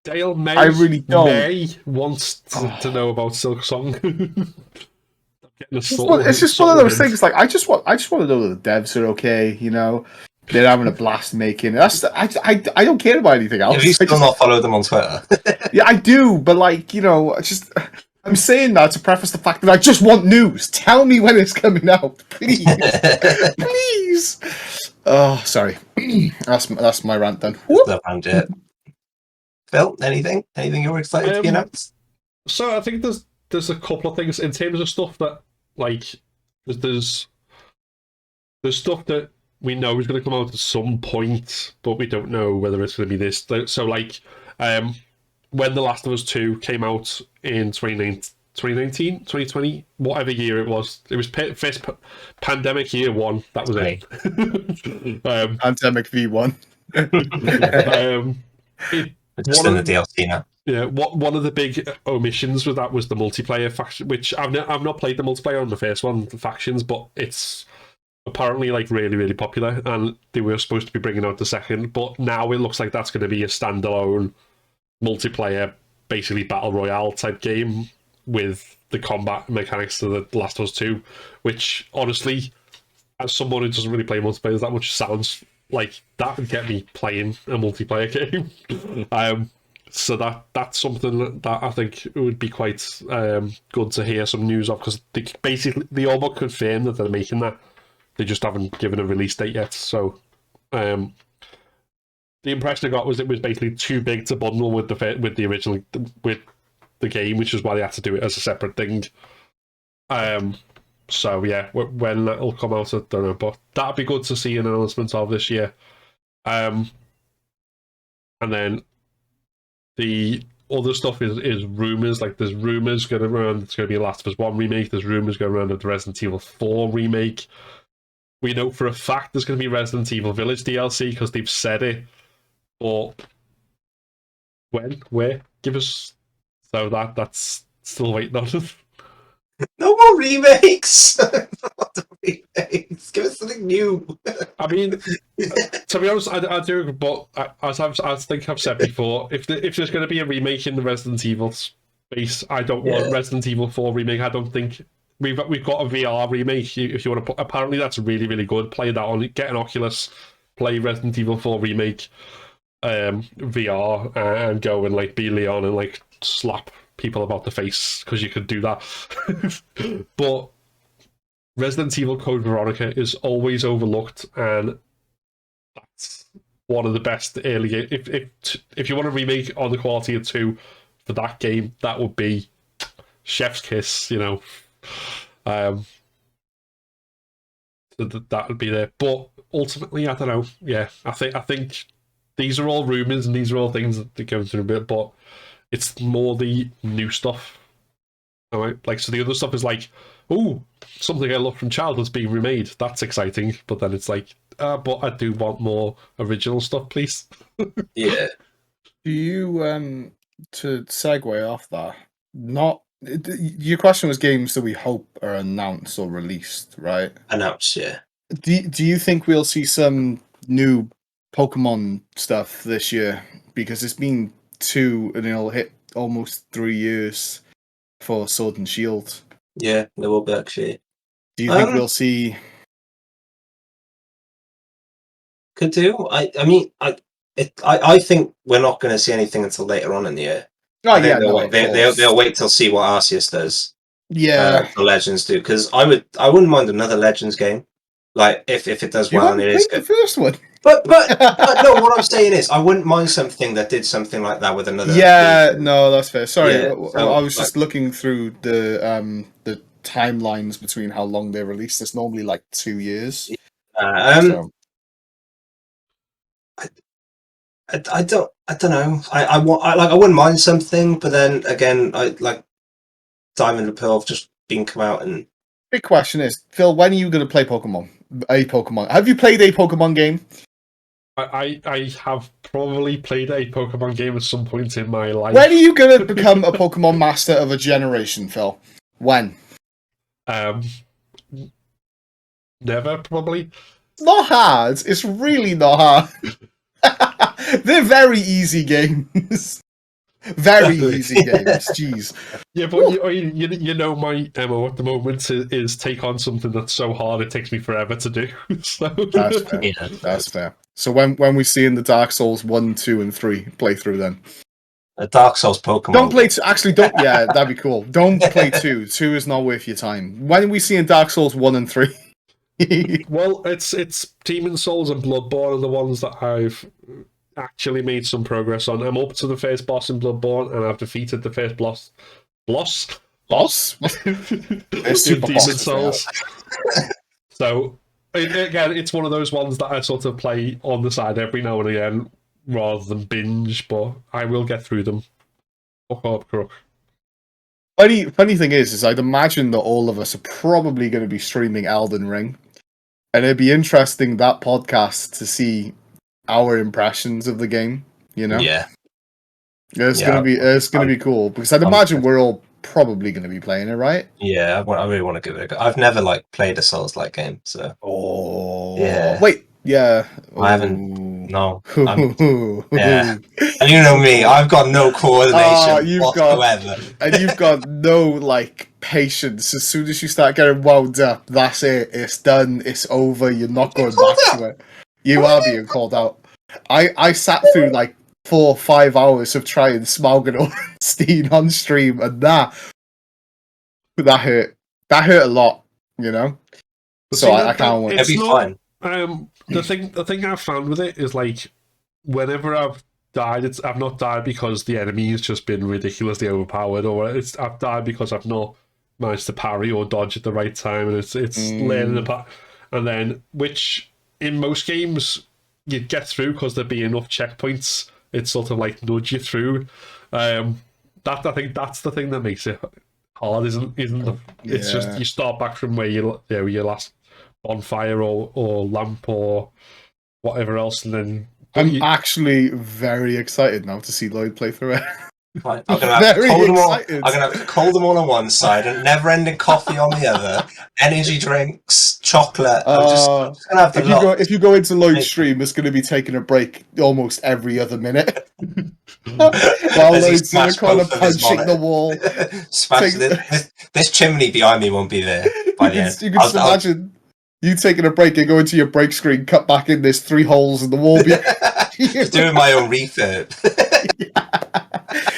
Dale May, I really don't. May wants to know about Silk Song. It's just one of those things. Like I just want to know that the devs are okay. You know, they're having a blast making. I don't care about anything else. Have you still not followed them on Twitter? Yeah, I do, but I'm saying that to preface the fact that I just want news. Tell me when it's coming out, please, please. Oh, sorry. That's my rant then. Phil, anything you're excited to be announced? So I think there's a couple of things in terms of stuff that there's stuff that we know is going to come out at some point, but we don't know whether it's going to be this. So when The Last of Us 2 came out in 2019, 2020, whatever year it was first pandemic year one. That was it. Pandemic V1. Just in the DLC now. Yeah, one of the big omissions with that was the multiplayer faction, which I've not played the multiplayer on the first one, the factions, but it's apparently really, really popular, and they were supposed to be bringing out the second, but now it looks like that's going to be a standalone multiplayer, basically battle royale type game with the combat mechanics to The Last of Us 2, which honestly, as someone who doesn't really play multiplayer that much, sounds like that would get me playing a multiplayer game. So that's something that I think would be quite good to hear some news of, because they all but confirmed that they're making that. They just haven't given a release date yet. So the impression I got was it was basically too big to bundle with the original with the game, which is why they had to do it as a separate thing. So yeah, when that'll come out, I don't know, but that'd be good to see an announcement of this year. And then the other stuff is rumors. Like there's rumors going around. It's going to be a Last of Us 1 remake. There's rumors going around of the Resident Evil 4 remake. We know for a fact there's going to be Resident Evil Village DLC because they've said it. But when, where, give us. So that's still waiting on it. No more remakes. Not remakes. Give us something new. I mean, to be honest, I do. But as I think I've said before, if there's going to be a remake in the Resident Evil space, I don't want Resident Evil 4 remake. I don't think we've got a VR remake. If you want to put, apparently that's really really good. Play that on. Get an Oculus. Play Resident Evil 4 remake VR and go and like be Leon and like slap people about the face because you could do that. But Resident Evil Code Veronica is always overlooked, and that's one of the best early games. If you want to remake on the quality of 2 for that game, that would be chef's kiss, you know. That would be there. But ultimately, I don't know. Yeah, I think these are all rumors and these are all things that go through a bit, but it's more the new stuff. All right, like so the other stuff is like, oh, something I love from childhood's being remade. That's exciting, but then it's like, but I do want more original stuff, please. Yeah. Do you to segue off that? Your question was games that we hope are announced or released, right? Announced, yeah. Do you think we'll see some new Pokemon stuff this year? Because it's been 2 and it'll hit almost 3 years for Sword and Shield. Yeah, there will be actually. Do you think we'll see? Could do. I think we're not going to see anything until later on in the year. Oh yeah, no, they'll wait till see what Arceus does. Yeah, the Legends do, because I wouldn't mind another Legends game. Like if it does well and it is good. The first one. But no, what I'm saying is I wouldn't mind something that did something like that with another. Yeah, no, that's fair. Sorry, Yeah, so, I was just looking through the timelines between how long they released. It's normally like 2 years. So. I don't know. I wouldn't mind something, but then again, I like Diamond and Pearl have just been come out and. Big question is, Phil, when are you going to play Pokemon? A Pokemon? Have you played a Pokemon game? I have probably played a Pokemon game at some point in my life. When are you going to become a Pokemon master of a generation, Phil? When? Never, probably. It's not hard. It's really not hard. They're very easy games. Very easy games. Jeez. Yeah, but you know my MO at the moment is take on something that's so hard it takes me forever to do. So. That's fair. Yeah. That's fair. So when we see in the Dark Souls 1, 2, and 3 playthrough, then a Dark Souls Pokemon. Don't play. Don't. Yeah, that'd be cool. Don't play 2. 2 is not worth your time. When are we seeing Dark Souls 1 and 3? Well, it's Demon Souls and Bloodborne are the ones that I've actually made some progress on. I'm up to the first boss in Bloodborne, and I've defeated the first boss. Boss? Two Demon Souls. So, again, it's one of those ones that I sort of play on the side every now and again, rather than binge, but I will get through them. Funny thing is I'd imagine that all of us are probably going to be streaming Elden Ring, and it'd be interesting that podcast to see our impressions of the game. You know, it's gonna be cool because I'd imagine we're all probably going to be playing it, right? Yeah, I really want to give it a go. I've never played a Souls-like game, so. Oh, yeah. Wait, yeah, I haven't. No. Yeah. And you know me, I've got no coordination whatsoever. You've got no patience. As soon as you start getting wound up, that's it. It's done. It's over. You're not going back to it. You are being called out. I sat through 4 or 5 hours of trying Smaug and Ornstein on stream, and that hurt. That hurt a lot, you know. So I can't wait. It'll be fun. The thing I've found with it is like whenever I've died, I've not died because the enemy has just been ridiculously overpowered, or I've died because I've not managed to parry or dodge at the right time, and it's learning apart. And then, which in most games you get through because there'd be enough checkpoints. It's sort of like nudge you through. I think that's the thing that makes it hard, isn't the? It's just you start back from where your last bonfire or lamp or whatever else, and then. I'm actually very excited now to see Lloyd play through it. Right, I'm gonna have cold them all on one side and never-ending coffee on the other. Energy drinks, chocolate. I'm just gonna have the lot. If you go into Lloyd's stream, it's going to be taking a break almost every other minute. While Lloyd's in the corner punching the wall. This chimney behind me won't be there by the end. You can just imagine you taking a break and going to your break screen, cut back in, there's 3 holes in the wall. Doing my own refurb.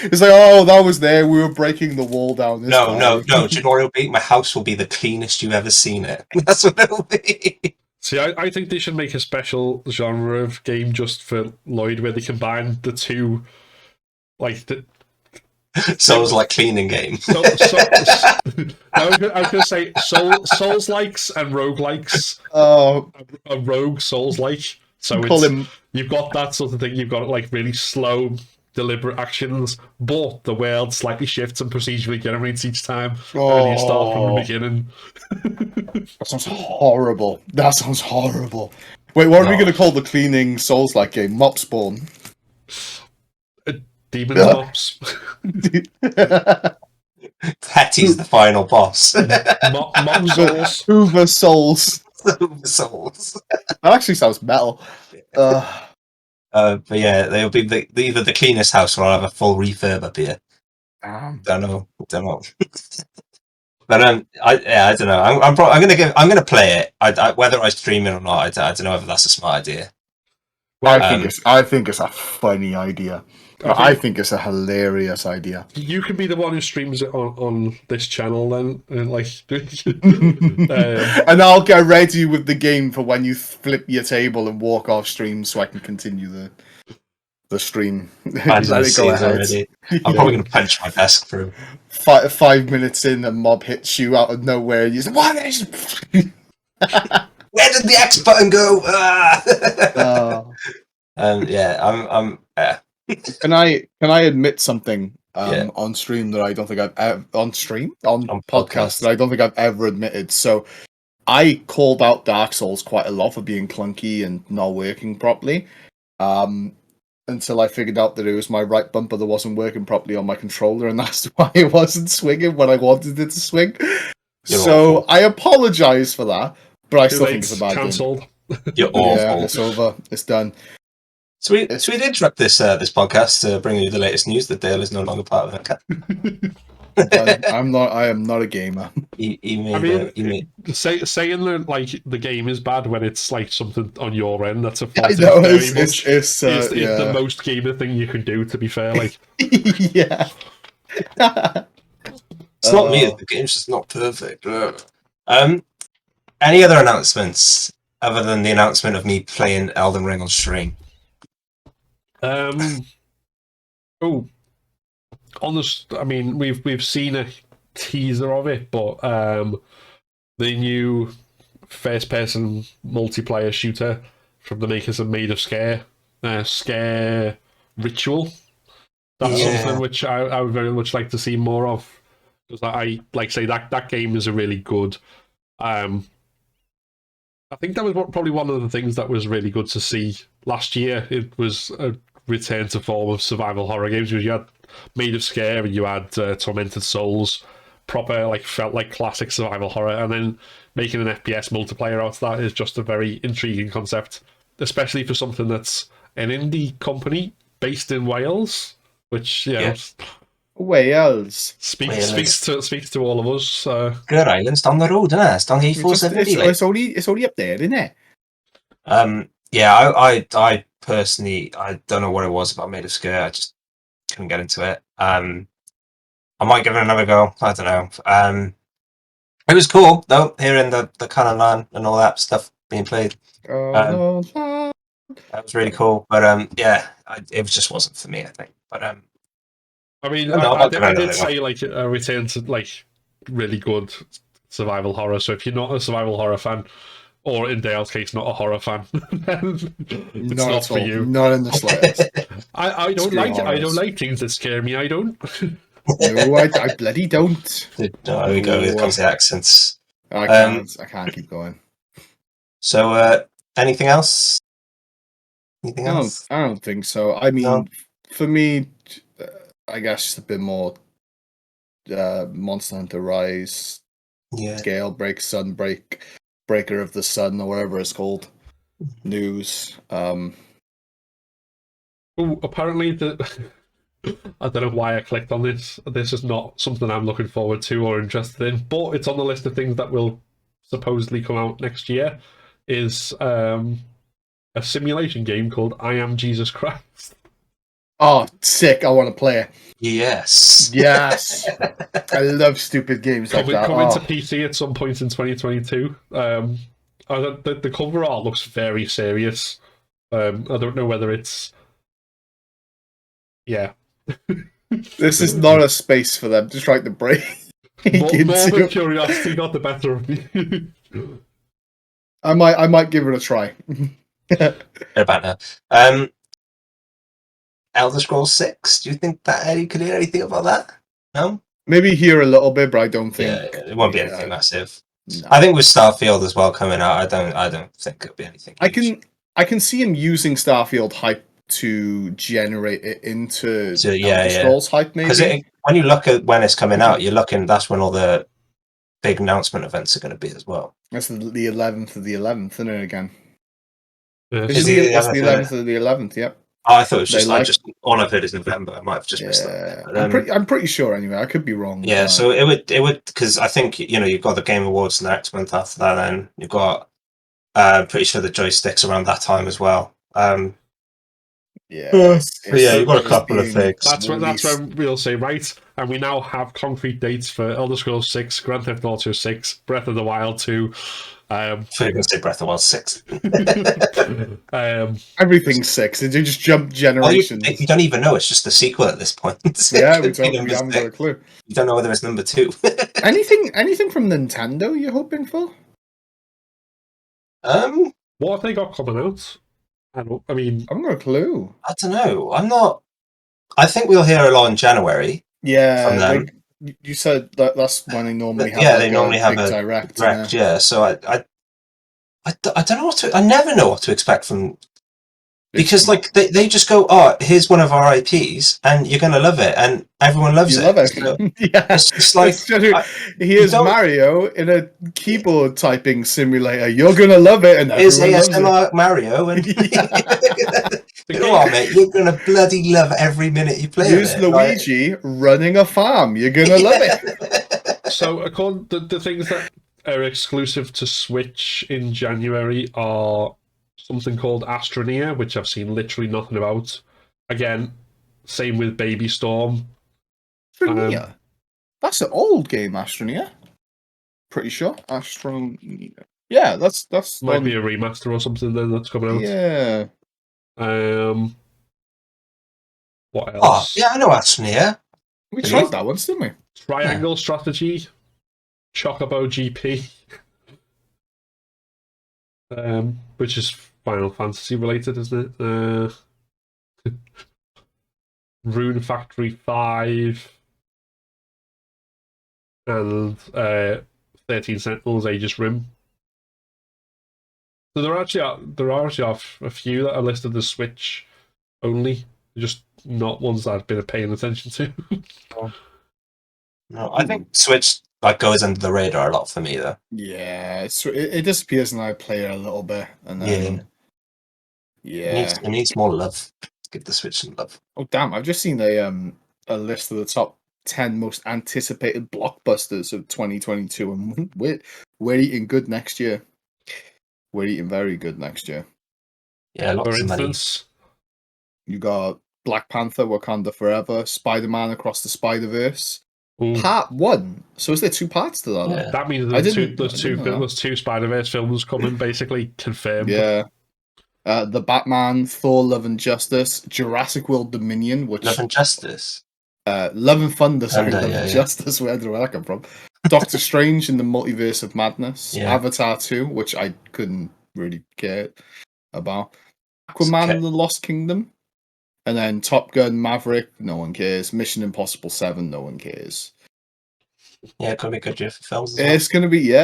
It's like, oh, that was there. We were breaking the wall down. No. Do you know what it'll be? My house will be the cleanest you've ever seen it. That's what it'll be. See, I think they should make a special genre of game just for Lloyd where they combine the two, like the. Souls like cleaning game. I was going to say Souls likes and rogue likes. A rogue Souls like. So you've got that sort of thing. You've got like really slow, deliberate actions, but the world slightly shifts and procedurally generates each time, and you start from the beginning. That sounds horrible. Wait, what are we going to call the cleaning Souls-like game? Mop Spawn. Demon Mops. Hetty's the final boss. Mop Souls. Hoover Souls. Souls. That actually sounds metal. But yeah, they'll be either the cleanest house or I'll have a full refurb up here. Don't know. But I don't know. I'm gonna play it. Whether I stream it or not, I don't know if that's a smart idea. Well, I think it's a funny idea. I think it's a hilarious idea. You can be the one who streams it on this channel then, and and I'll get ready with the game for when you flip your table and walk off stream, so I can continue the stream. I'm probably going to punch my desk through. 5 minutes in, a mob hits you out of nowhere. And you say, "What is?" Where did the X button go? I'm. Can I admit something on stream that I don't think I've ever on podcast that I don't think I've ever admitted? So I called out Dark Souls quite a lot for being clunky and not working properly. Until I figured out that it was my right bumper that wasn't working properly on my controller, and that's why it wasn't swinging when I wanted it to swing. So I apologize for that, but I still think it's a bad game. You're awful. Yeah, it's over. It's done. So we'd interrupt this podcast to bring you the latest news that Dale is no longer part of UnCapt. I am not a gamer. Saying that like the game is bad when it's like something on your end that's a fault. I know, it's the most gamer thing you can do. To be fair, like yeah. It's not me. The game's just not perfect. Any other announcements other than the announcement of me playing Elden Ring on stream? We've seen a teaser of it, but the new first-person multiplayer shooter from the makers of Made of Scare Ritual. That's something which I would very much like to see more of, because I like say that game is a really good. I think that was probably one of the things that was really good to see last year. It was a return to form of survival horror games, because you had Made of Scare and you had Tormented Souls, proper felt like classic survival horror, and then making an FPS multiplayer out of that is just a very intriguing concept, especially for something that's an indie company based in Wales, which Wales speaks to all of us. Good Island's down the road, isn't it? It's down it's only up there, isn't it? I personally, I don't know what it was about Made of Scare. I just couldn't get into it. I might give it another go. I don't know. It was cool though, hearing the kind of line and all that stuff being played. Oh, That was really cool. But it just wasn't for me, I think. But I mean, no, I'll give it I another did go. say like a return to like really good survival horror. So if you're not a survival horror fan, or in Dale's case, not a horror fan, then it's not not at for all. you. Not in the slightest. I don't Screw like horrors. things that scare me. I don't. No, I bloody don't. There we go. Here No. comes the accents. I Um, can't keep going. So, anything else? Anything else? I don't think so. I mean, No? for me, I guess just a bit more Monster Hunter Rise, Yeah. Scale Break, Sunbreak, Breaker of the Sun, or whatever it's called. News. Oh, apparently I don't know why I clicked on this. This is not something I'm looking forward to or interested in, but it's on the list of things that will supposedly come out next year. Is a simulation game called I Am Jesus Christ. Oh, sick! I want to play it. Yes. Yes, I love stupid games like that. Coming to Oh, PC at some point in 2022. The cover art looks very serious. I don't know whether it's this is not a space for them to try to break. more into. than curiosity got the better of me. I might give it a try. About now. Elder Scrolls 6. Do you think that you could hear anything about that? No? Maybe hear a little bit, but I don't think It won't be anything massive. No. I think with Starfield as well coming out, I don't think it'll be anything huge. I can see him using Starfield hype to generate it into So, Elder Scrolls hype, Because maybe. when you look at when it's coming out, you're looking. That's when all the big announcement events are going to be as well. That's the 11th of the 11th, isn't it again? Yes. Is It's it the 11th of the 11th, yep. Oh, I thought it was They just like- all I've heard is November. I might have just missed that. But, I'm pretty sure anyway. I could be wrong. yeah, so it would because I think you've got the Game Awards next month after that. Then you've got pretty sure the joysticks around that time as well. yeah, You've got a couple of things. That's when we'll say right, and we now have concrete dates for Elder Scrolls 6, Grand Theft Auto 6, Breath of the Wild 2. I thought you were going to say Breath of the Wild 6. Everything's 6. Did you just jump generations? You don't even know. It's just the sequel at this point. Yeah, we haven't got a clue. You don't know whether it's number 2. Anything from Nintendo you're hoping for? What have they got coming out? I mean, I've got a clue. I don't know. I'm not. I think we'll hear a lot in January. Yeah, From like you said, that's when they normally have. They normally have a direct. Yeah, so I don't know what to. I never know what to expect from. Because they just go, oh, here's one of our IPs, and you're gonna love it, and everyone loves You it. love it. So Yeah, it's just like here's Mario in a keyboard typing simulator. You're gonna love it, and here's everyone loves ASMR Mario, and it. you know what, mate, you're gonna bloody love every minute you play. Here's Luigi running a farm. You're gonna love it. So, according to the things that are exclusive to Switch in January are something called Astroneer, which I've seen literally nothing about. Again, same with Baby Storm. Astroneer. That's an old game, Astroneer. Pretty sure. Astroneer. Yeah, that's Might be a remaster or something then that's coming out. Yeah. What else? Oh, yeah, I know Astroneer. We tried that once, didn't we? Triangle Strategy, Chocobo GP, which is Final Fantasy related, isn't it? Rune Factory 5 and 13 Sentinels Aegis Rim. So there are actually a few that are listed as Switch only, just not ones that I've been paying attention to. No, I think Switch goes under the radar a lot for me though. Yeah, it disappears and I play it a little bit, and then It needs more love. Give the Switch some love. Oh damn! I've just seen a list of the top 10 most anticipated blockbusters of 2022, and we're eating good next year. We're eating very good next year. Yeah, lots For of money. instance, You got Black Panther: Wakanda Forever, Spider-Man Across the Spider-Verse, Ooh, Part 1. So is there 2 parts to that? Yeah. that means I there's didn't know that. there's two Spider-Verse films coming, basically confirmed. Yeah. The Batman, Thor: Love and Justice, Jurassic World Dominion, which Love and Justice. Love and Thunder, sorry, Thunder, Love yeah, and yeah. Justice. Where did that come from? Doctor Strange in the Multiverse of Madness, Yeah. Avatar 2, which I couldn't really care about, Aquaman Okay. and the Lost Kingdom, and then Top Gun Maverick, no one cares. Mission Impossible 7, no one cares. Yeah, it could be a good year for films as well. It's gonna be.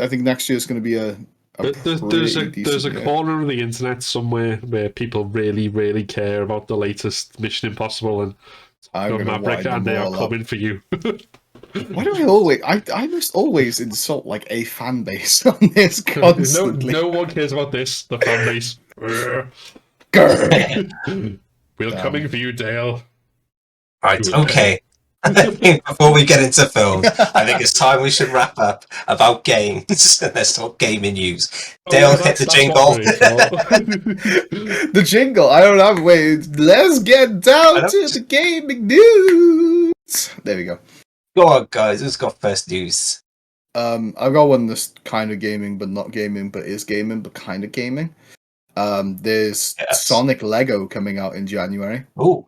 I think next year is gonna be a There's pretty a decent year. corner of the internet somewhere where people really, really care about the latest Mission Impossible and I'm Gun gonna Maverick, wind and them they are all up. coming for you. Why do I always? I must always insult like a fan base on this constantly. No one cares about this. The fan base. Grr. We're coming for you, Dale. Right, okay. Before we get into film, I think it's time we should wrap up about games. Let's talk gaming news. Dale, hit the That's jingle. what we're here for. The jingle. I don't have. Wait. Let's get down to the gaming news. There we go. Go on, guys. Who's got first news? I've got one that's kind of gaming, but not gaming, but is gaming, but kind of gaming. There's Sonic Lego coming out in January. Oh,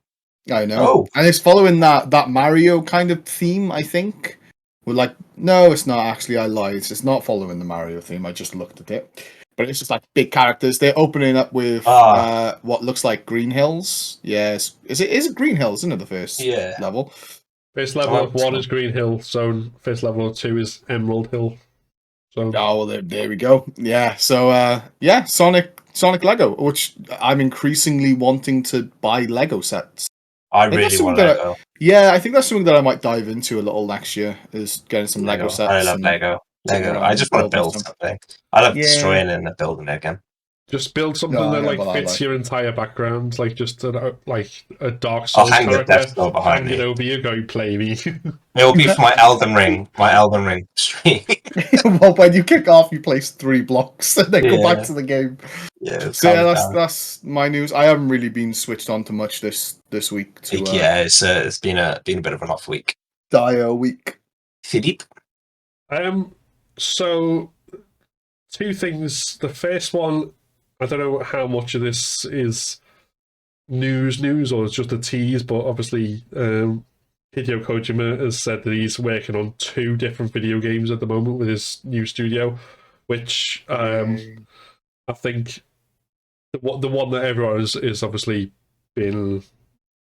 I know. Oh. And it's following that Mario kind of theme, I think. We're like, no, it's not actually, I lied. It's not following the Mario theme. I just looked at it. But it's just like big characters. They're opening up with what looks like Green Hills. Yes. Is it Green Hills, isn't it, the first level? First level of 1 is Green Hill, so first level of 2 is Emerald Hill. So well, there we go. Yeah. So Sonic Lego, which I'm increasingly wanting to buy Lego sets. I really want Lego. I think that's something that I might dive into a little next year, is getting some Lego sets. I love Lego. I just want to build something. I love destroying it and building it again. Just build something that fits your entire background, like just a Dark Souls I'll hang character. the Death Star behind hang it over you, go play me. It'll be for my Elden Ring stream. Well, when you kick off, you place 3 blocks and then go back to the game. Yeah, so that's my news. I haven't really been switched on to much this week. It's been a bit of an off week. Dire week. Philippe? So 2 things. The first one, I don't know how much of this is news or it's just a tease, but obviously Hideo Kojima has said that he's working on 2 different video games at the moment with his new studio, which I think the one that everyone is obviously been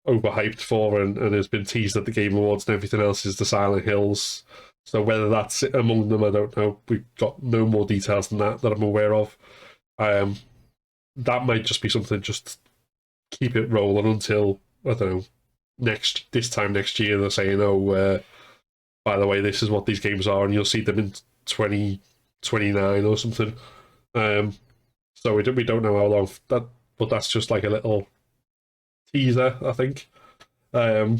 overhyped for and has been teased at the Game Awards and everything else is the Silent Hills. So whether that's among them, I don't know. We've got no more details than that I'm aware of. That might just be something, just keep it rolling until, I don't know, this time next year they're saying, by the way, this is what these games are, and you'll see them in 2029 or something. So we don't know how long that, but that's just like a little teaser, I think. But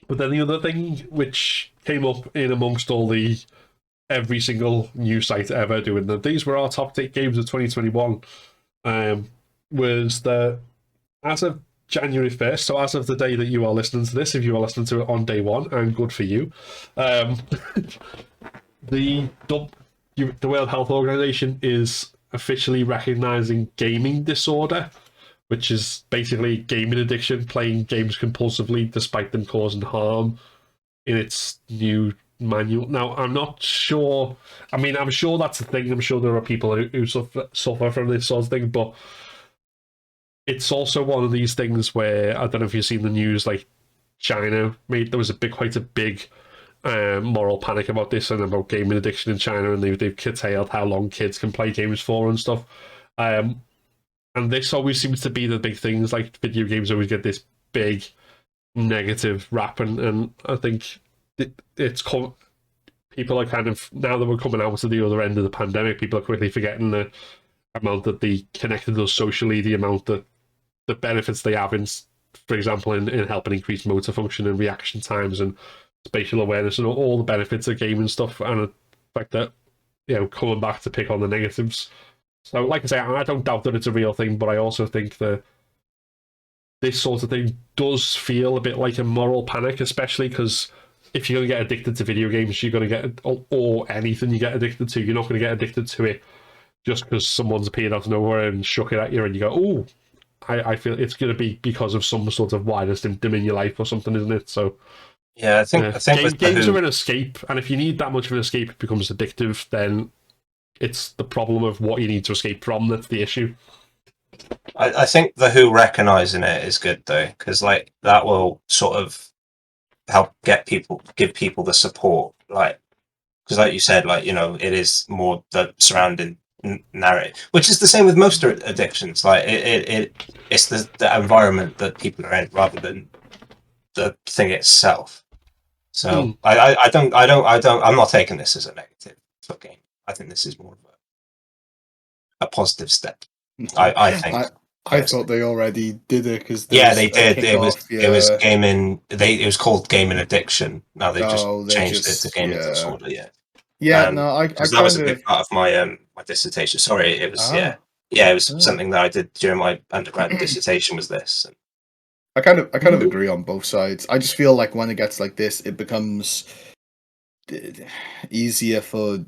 then the other thing which came up in amongst all the every single news site ever doing that these were our top 8 games of 2021, was that as of January 1st, so as of the day that you are listening to this, if you are listening to it on day 1, and good for you, the World Health Organization is officially recognizing gaming disorder, which is basically gaming addiction, playing games compulsively despite them causing harm, in its new manual. Now, I'm not sure. I mean, I'm sure that's a thing. I'm sure there are people who suffer from this sort of thing, but it's also one of these things where, I don't know if you've seen the news, like China there was quite a big moral panic about this and about gaming addiction in China, and they've curtailed how long kids can play games for and stuff. And this always seems to be the big things, like video games always get this big negative rap, and I think it's people are kind of, now that we're coming out to the other end of the pandemic, people are quickly forgetting the amount that they connected us socially, the amount that the benefits they have in, for example, in helping increase motor function and reaction times and spatial awareness and all the benefits of gaming stuff, and the fact that, coming back to pick on the negatives. So, like I say, I don't doubt that it's a real thing, but I also think that this sort of thing does feel a bit like a moral panic, especially because if you're going to get addicted to video games, you're going to get, or anything you get addicted to, you're not going to get addicted to it just because someone's appeared out of nowhere and shook it at you and you go, oh, I feel it's going to be because of some sort of wider symptom in your life or something, isn't it? So yeah, I think games are an escape, and if you need that much of an escape, it becomes addictive, then it's the problem of what you need to escape from that's the issue. I think the Who recognizing it is good though, because like that will sort of help give people the support, like because like you said, like it is more the surrounding narrative, which is the same with most addictions. Like it's the environment that people are in rather than the thing itself. So I'm not taking this as a negative game. I think this is more of a positive step. I think. I thought they already did it because they did. It was gaming. It was called gaming addiction. Now they've just changed it to gaming disorder. Yeah. No, I that was a big part of my my dissertation. Sorry, it was it was something that I did during my undergrad dissertation. Was this? I kind of agree on both sides. I just feel like when it gets like this, it becomes easier for,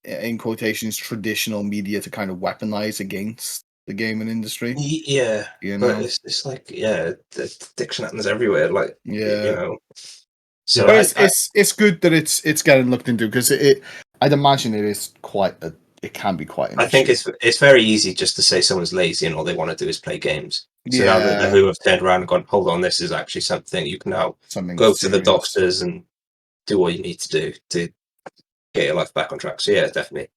in quotations, traditional media to kind of weaponize against the gaming industry. Yeah, but it's like the addiction happens everywhere. Like So it's good that it's getting looked into because I'd imagine it can be quite. I think it's very easy just to say someone's lazy and all they want to do is play games. So now that the Who have turned around and gone, hold on, this is actually something you can now go to the doctors and do what you need to do to get your life back on track. So yeah, definitely,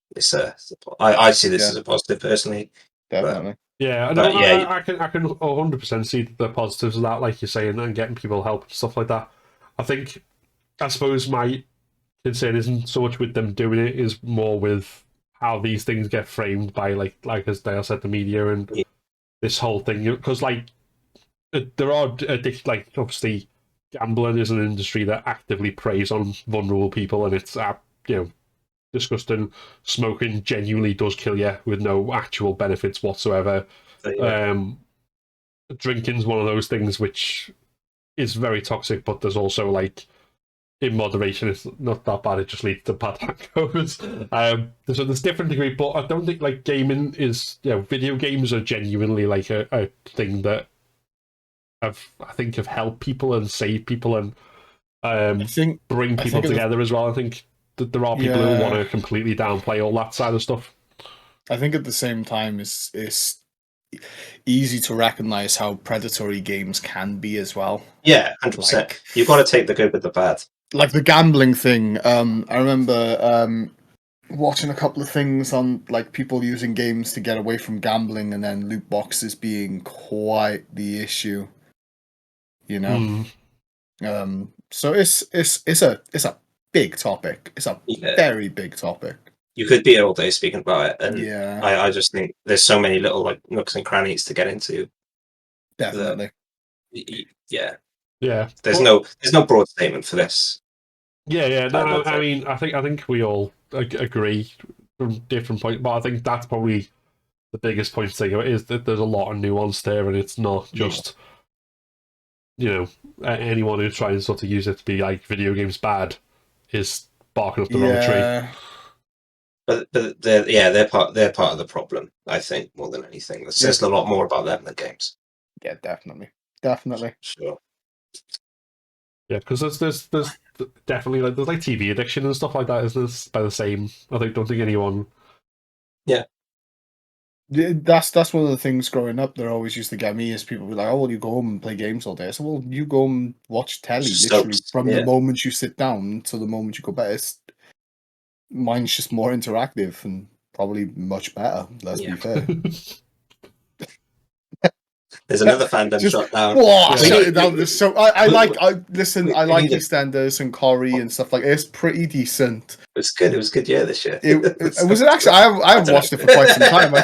I see this as a positive personally. Definitely. I can 100% see the positives of that, like you're saying, and getting people help and stuff like that. I suppose my concern isn't so much with them doing it, is more with how these things get framed by like as Dale said, the media and this whole thing. Because there are obviously gambling is an industry that actively preys on vulnerable people, and it's disgusting. Smoking genuinely does kill you with no actual benefits whatsoever. Drinking's one of those things which is very toxic, but there's also in moderation it's not that bad, it just leads to bad hangovers. So there's different degree, but I don't think gaming is video games are genuinely a thing that I think have helped people and saved people and bring people together as well. I think that there are people who want to completely downplay all that side of stuff. I think at the same time it's easy to recognize how predatory games can be as well. Yeah, 100%. You've got to take the good with the bad. Like the gambling thing. I remember watching a couple of things on people using games to get away from gambling, and then loot boxes being quite the issue. So it's a big topic. It's a very big topic. You could be here all day speaking about it, and I just think there's so many little nooks and crannies to get into. Definitely. There's no broad statement for this. No, I mean, I think we all agree from different points, but I think that's probably the biggest point to take out is that there's a lot of nuance there, and it's not just anyone who's trying to sort of use it to be video games bad is barking up the wrong tree. But they're part of the problem, I think, more than anything. It says a lot more about them than games. Yeah, definitely. Sure. Yeah, because there's definitely there's TV addiction and stuff like that. Is this by the same? Don't think anyone. Yeah. That's one of the things growing up. That always used to get me is people be like, "Oh, well, you go home and play games all day." I said, "Well, you go and watch telly, literally from the moment you sit down to the moment you go bed." Mine's just more interactive and probably much better. Let's be fair. There's another fandom shut down. So I like EastEnders and Corrie and stuff like that. It's pretty decent. It was good. It was a good year this year. Was it actually? I haven't watched it for quite some time.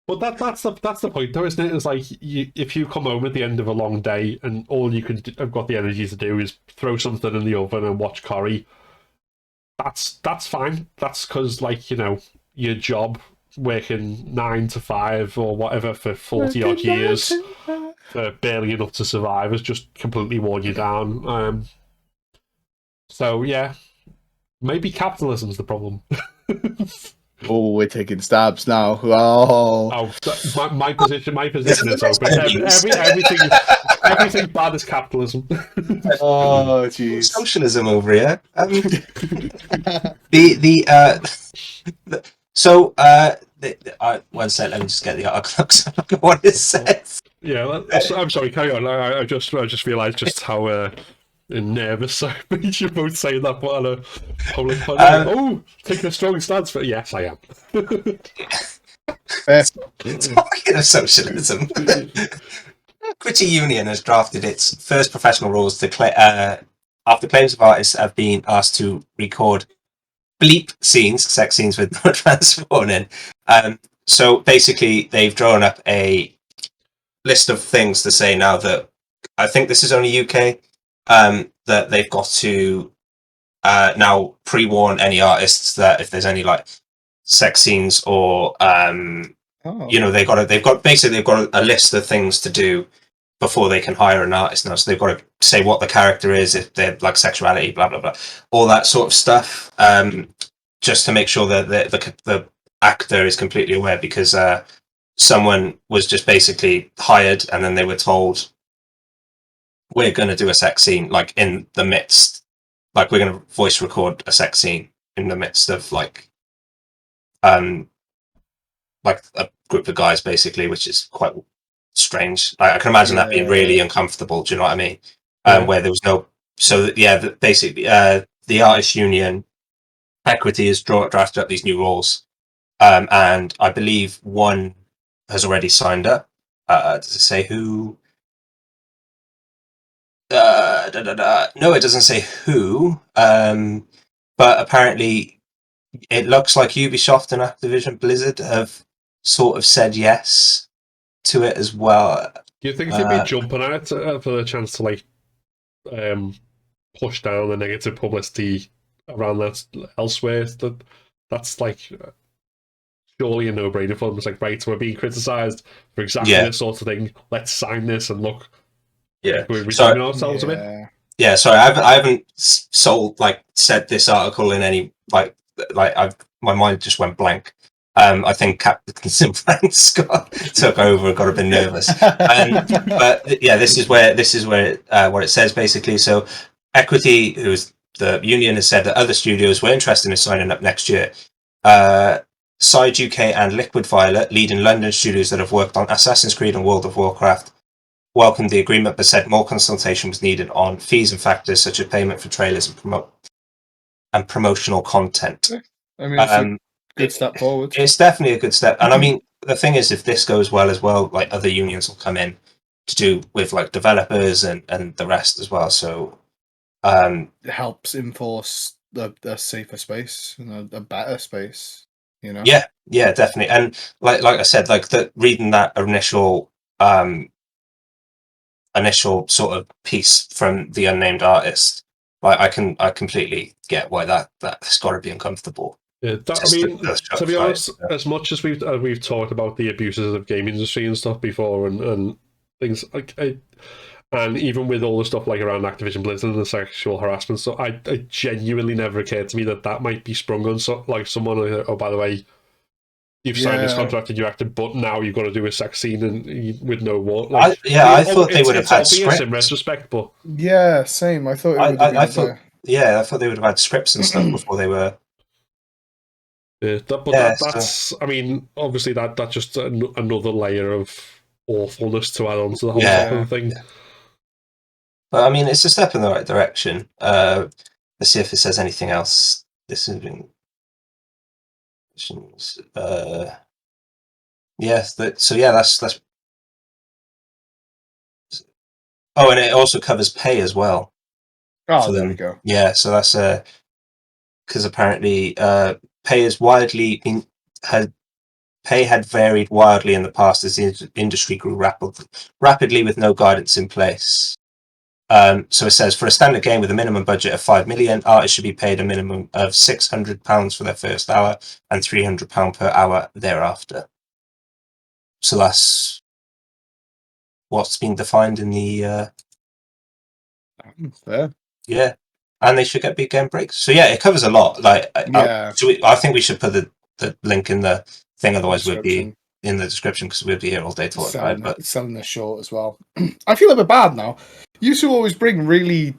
But that's the point, though, isn't it? It's if you come home at the end of a long day and all you have got the energy to do is throw something in the oven and watch Corrie. That's fine. That's because your job working 9 to 5 or whatever for 40 odd years for barely enough to survive has just completely worn you down. So yeah, maybe capitalism's the problem. Oh, we're taking stabs now. Oh, My position is open. Everything bad is capitalism. oh, jeez. Socialism over here. One sec. Let me just get the article. Look at what it says. Yeah, I'm sorry. Carry on. I just realised just how nervous I made you both saying that, but on a public podcast. Taking a strong stance. But yes, I am. Talking of socialism, Equity Union has drafted its first professional rules after claims of artists have been asked to record bleep scenes, sex scenes with no trans porn in. So basically, they've drawn up a list of things to say now that I think this is only UK, that they've got to now pre-warn any artists that if there's any like sex scenes or they've got a list of things to do before they can hire an artist now. So they've got to say what the character is, if they're like sexuality, blah blah blah, all that sort of stuff, just to make sure that the actor is completely aware, because someone was just basically hired and then they were told, we're going to do a sex scene like in the midst, like we're going to voice record a sex scene in the midst of like a group of guys, basically, which is quite strange. I can imagine that being really uncomfortable. Do you know what I mean? Where there was no, basically, the artists union Equity has drafted up these new rules, and I believe one has already signed up. Does it say who? No, it doesn't say who. But apparently, it looks like Ubisoft and Activision Blizzard have sort of said yes to it as well. Do you think they'd be jumping at it for the chance to like push down the negative publicity around that elsewhere? That's like surely a no-brainer for them. It's like, right, we're being criticised for exactly this sort of thing. Let's sign this and look. Yeah, we're redeeming ourselves a bit. Yeah, sorry, I haven't said this article in any my mind just went blank. I think Captain Frank's took over and got a bit nervous. But yeah, this is where what it says basically. So Equity, who's the union, has said that other studios were interested in signing up next year. Side UK and Liquid Violet, leading London studios that have worked on Assassin's Creed and World of Warcraft, welcomed the agreement but said more consultation was needed on fees and factors such as payment for trailers and promotional content. I mean, it's a good step forward. It's definitely a good step. And I mean, the thing is, if this goes well as well, like other unions will come in to do with like developers and the rest as well. So it helps enforce the safer space and a better space, you know? Yeah, definitely. And like I said, like reading that initial sort of piece from the unnamed artist, like I completely get why that's got to be uncomfortable. Yeah, to be honest, as much as we've talked about the abuses of the game industry and stuff before, and things like, and even with all the stuff like around Activision Blizzard and the sexual harassment, so I genuinely never occurred to me that might be sprung on someone. Oh, by the way, you've signed this contract and you acted, but now you've got to do a sex scene and with no war. Like, I thought they would have had scripts in retrospect, but yeah, same. I thought I thought they would have had scripts and stuff before they were. That's. I mean, obviously that's just another layer of awfulness to add on to the whole thing. Yeah. But I mean, it's a step in the right direction. Let's see if it says anything else. This is that's. Oh, and it also covers pay as well. Oh, there we go. Yeah, so that's because apparently pay had varied wildly in the past as the industry grew rapidly with no guidance in place. So it says, for a standard game with a minimum budget of 5 million, artists should be paid a minimum of £600 for their first hour and £300 per hour thereafter. So that's what's been defined in the Fair. yeah, and they should get big game breaks. So yeah, it covers a lot. Like, Yeah. I think we should put the link in the thing. Otherwise, we'd be Description. in the description because we'd be here all day talking about it. But Selling this short as well. I feel a bit bad now. You used to always bring really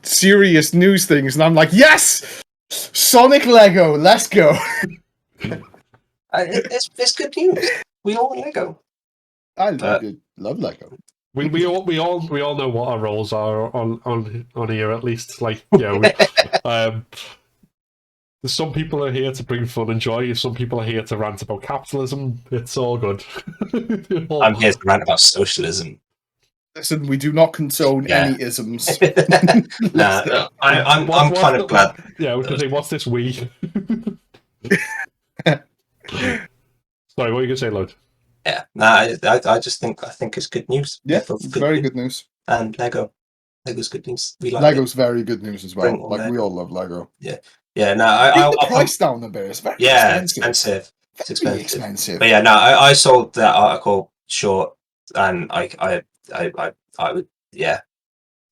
serious news things, and I'm like, yes, Sonic Lego, let's go. It's good news. We all want Lego. I love Lego. We all know what our roles are on here, at least. Like, some people are here to bring fun and joy. Some people are here to rant about capitalism. It's all good. I'm here to rant about socialism. Listen, we do not condone any isms. Nah, I'm kind of glad. Yeah, I was going to say, what's this we? Sorry, what are you going to say, Lloyd? Yeah, I just think it's good news. Yeah, very good news. And Lego's good news. We like Lego's very good news as well. Like, Lego. we all love Lego. Yeah, no, I'll the price down a bit. It's very expensive. It's Very expensive. But yeah, no, I sold that article short, and I would, yeah,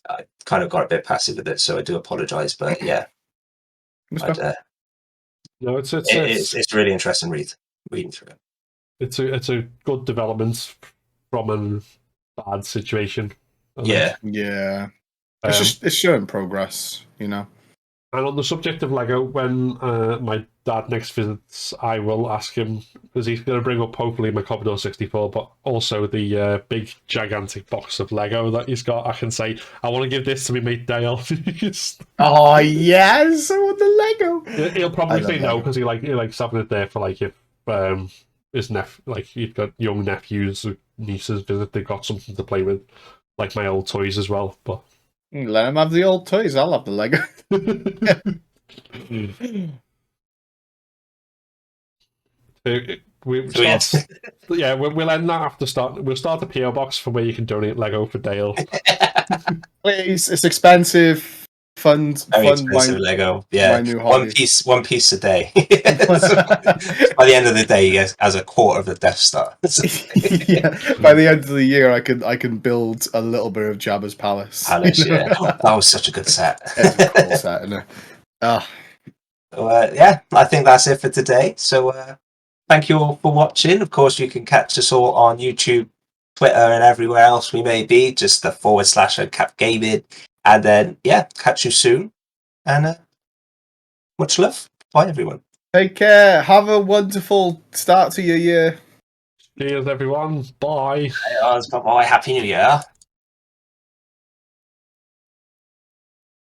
I kind of got a bit passive with it, so I do apologise. But yeah, no, it's really interesting reading through it. It's a good development from a bad situation. Yeah. It's showing progress, you know. And on the subject of Lego, when my dad next visits, I will ask him, because he's going to bring up hopefully my Commodore 64, but also the big gigantic box of Lego that he's got. I can say, I want to give this to my mate Dale. Oh yes, I want the Lego. He'll probably say no because he likes having it there for like if his he's got young nephews or nieces visit, they've got something to play with, like my old toys as well. But let him have the old toys. I'll have the Lego. We'll end that after we'll start a PO box for where you can donate Lego for Dale. Please, it's expensive. Very expensive Lego. Yeah, my new hobby. one piece a day. By the end of the day, he has a quarter of the Death Star. Yeah, by the end of the year, I can build a little bit of Jabba's palace. Yeah, that was such a good set. It's a cool set, isn't it? Yeah, I think that's it for today. So thank you all for watching. Of course, you can catch us all on YouTube, Twitter, and everywhere else we may be. Just the /UnCapt Gaming. And then, yeah, catch you soon. And much love. Bye, everyone. Take care. Have a wonderful start to your year. Cheers, everyone. Bye. Bye. Happy New Year.